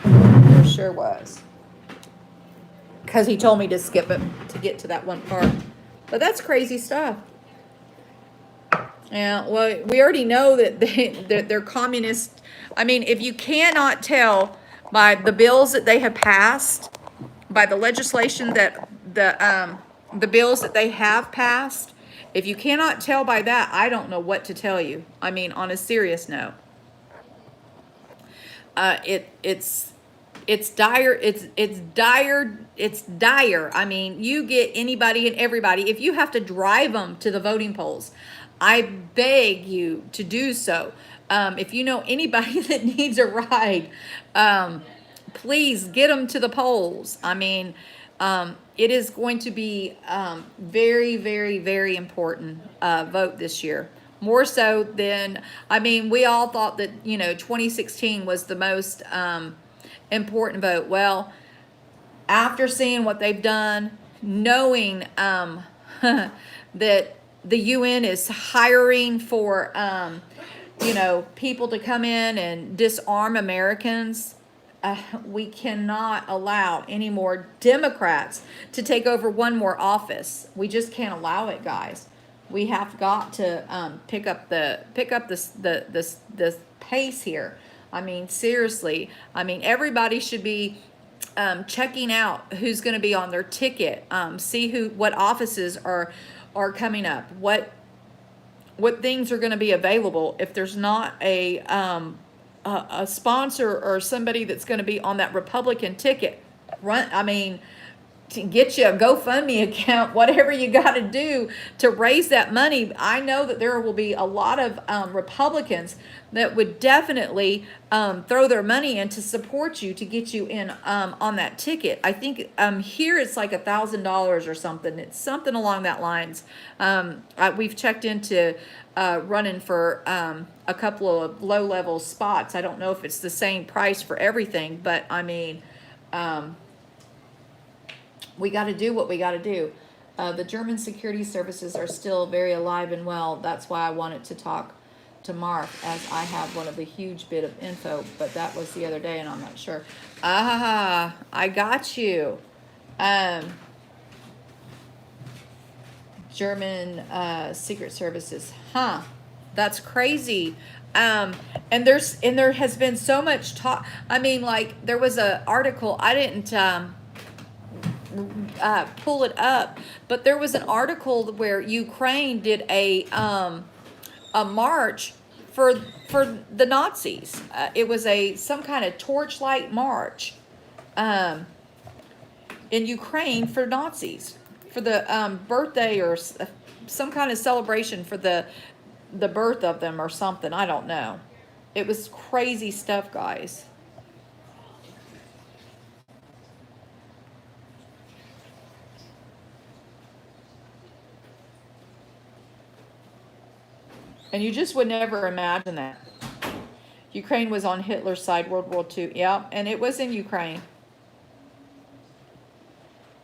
There sure was. Because he told me to skip it to get to that one part. But that's crazy stuff. Yeah, well, we already know that they're communist. I mean, if you cannot tell by the bills that they have passed, by the legislation that the bills that they have passed, if you cannot tell by that, I don't know what to tell you. I mean, on a serious note, it's dire. It's dire. I mean, you get anybody and everybody. If you have to drive them to the voting polls, I beg you to do so. If you know anybody that needs a ride, please get them to the polls. I mean, it is going to be very, very, very important vote this year. More so than, I mean, we all thought that, 2016 was the most important vote. Well, after seeing what they've done, knowing that the UN is hiring for, people to come in and disarm Americans, we cannot allow any more Democrats to take over one more office. We just can't allow it, guys. We have got to pick up the pace here. I mean, seriously. I mean, everybody should be checking out who's going to be on their ticket. See what offices are coming up. What things are going to be available. If there's not a sponsor or somebody that's going to be on that Republican ticket, to get you a GoFundMe account, whatever you got to do to raise that money. I know that there will be a lot of Republicans that would definitely throw their money in to support you to get you in on that ticket. I think here it's like $1,000 or something. It's something along that lines. We've checked into running for a couple of low-level spots. I don't know if it's the same price for everything, but I mean, we got to do what we got to do. The German security services are still very alive and well. That's why I wanted to talk to Mark, as I have one of the huge bit of info, but that was the other day and I'm not sure. I got you. German secret services. That's crazy. And there has been so much talk. I mean, like, there was an article, I didn't pull it up, but there was an article where Ukraine did a march for the Nazis. It was some kind of torchlight march in Ukraine for Nazis, for the birthday or some kind of celebration for the birth of them or something. I don't know. It was crazy stuff, guys. And you just would never imagine that. Ukraine was on Hitler's side, World War II. Yeah, and it was in Ukraine.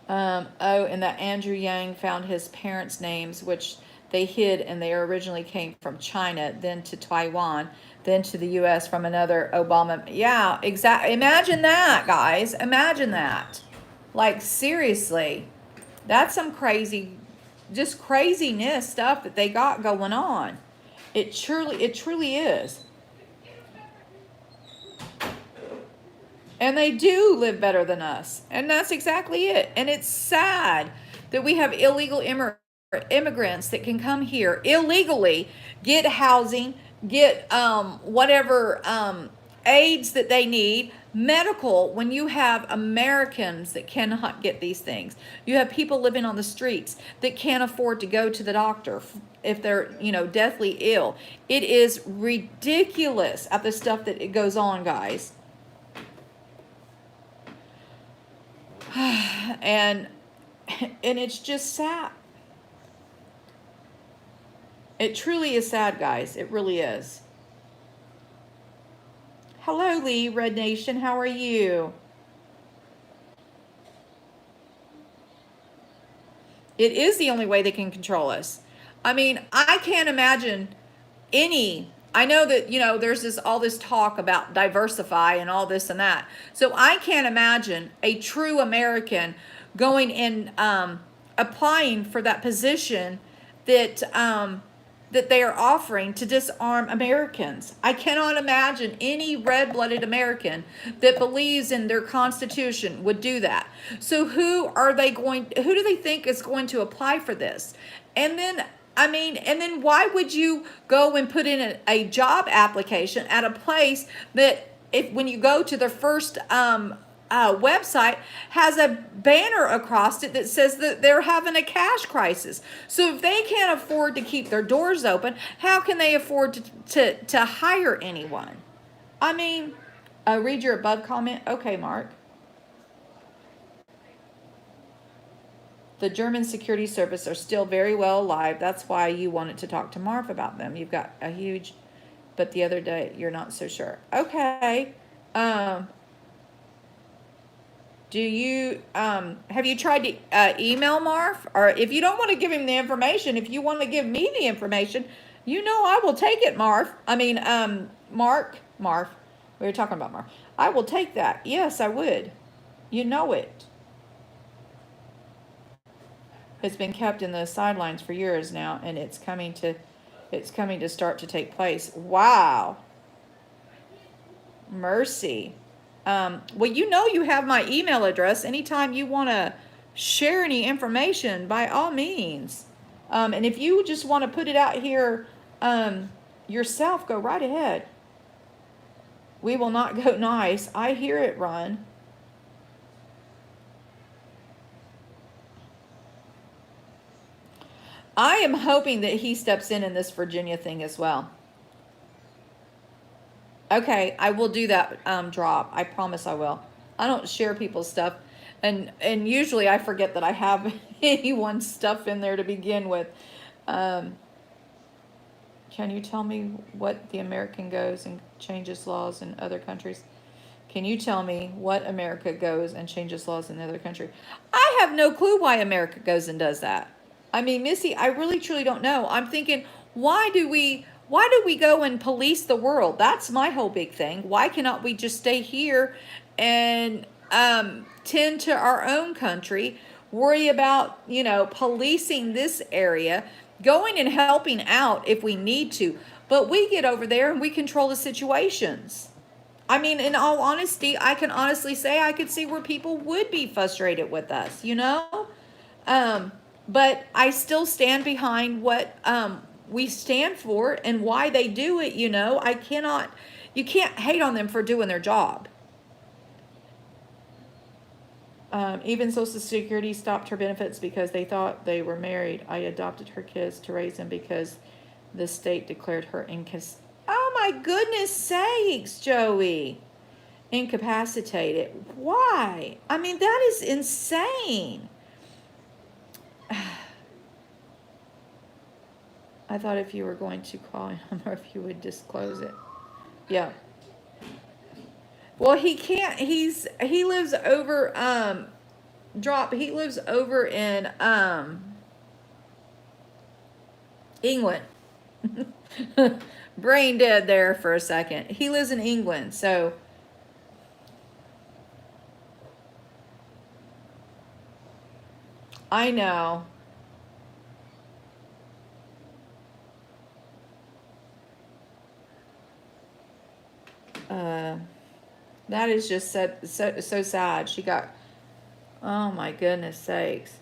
Oh, and that Andrew Yang found his parents' names, which they hid, and they originally came from China, then to Taiwan, then to the U.S. from another Obama. Yeah, exactly. Imagine that, guys. Imagine that. Like, seriously. That's some crazy, just craziness stuff that they got going on. It truly is. And they do live better than us. And that's exactly it. And it's sad that we have illegal immigrants that can come here illegally, get housing, get whatever aids that they need, medical, when you have Americans that cannot get these things. You have people living on the streets that can't afford to go to the doctor if they're, deathly ill. It is ridiculous at the stuff that it goes on, guys. And it's just sad. It truly is sad, guys. It really is. Hello, Lee, Red Nation. How are you? It is the only way they can control us. I mean, I can't imagine I know that, there's all this talk about diversify and all this and that. So I can't imagine a true American going and applying for that position that they are offering to disarm Americans. I cannot imagine any red-blooded American that believes in their Constitution would do that. So who do they think is going to apply for this? And then why would you go and put in a job application at a place that when you go to the first website has a banner across it that says that they're having a cash crisis. So if they can't afford to keep their doors open, how can they afford to hire anyone? Read your above comment. Okay, Mark. The German security service are still very well alive. That's why you wanted to talk to Marv about them. You've got a huge, but the other day you're not so sure. Okay. Do you, have you tried to email Marv? Or if you don't want to give him the information, if you want to give me the information, I will take it, Marv. Marv. We were talking about Marv. I will take that. Yes, I would. You know it. It's been kept in the sidelines for years now, and it's coming to start to take place. Wow. Mercy. Well, you have my email address. Anytime you want to share any information, by all means. And if you just want to put it out here yourself, go right ahead. We will not go nice. I hear it, Ron. I am hoping that he steps in this Virginia thing as well. Okay, I will do that drop. I promise I will. I don't share people's stuff. And usually I forget that I have anyone's stuff in there to begin with. Can you tell me what the American goes and changes laws in other countries? Can you tell me what America goes and changes laws in another country? I have no clue why America goes and does that. Missy, I really truly don't know. I'm thinking, why do we go and police the world? That's my whole big thing. Why cannot we just stay here and tend to our own country, worry about, policing this area, going and helping out if we need to, but we get over there and we control the situations. In all honesty, I can honestly say I could see where people would be frustrated with us, but I still stand behind what we stand for and why they do it. You can't hate on them for doing their job. Even Social Security stopped her benefits because they thought they were married. I adopted her kids to raise them because the state declared her Oh my goodness sakes, Joey. Incapacitated. Why? I mean, that is insane. I thought if you were going to call him or if you would disclose it. Yeah. Well, he can't. He lives over he lives over in England. Brain dead there for a second. He lives in England, so I know. That is just so sad. She got, oh my goodness sakes.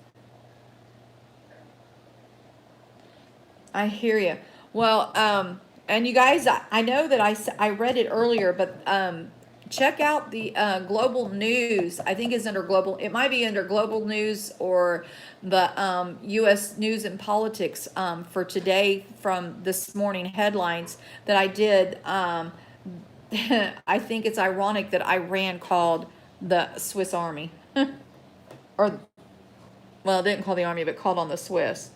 I hear you. Well, and you guys, I know that I read it earlier, but check out the global news. I think it's under global. It might be under global news or the U.S. news and politics for today from this morning headlines that I did. I think it's ironic that Iran called the Swiss Army, or well, it didn't call the army, but called on the Swiss.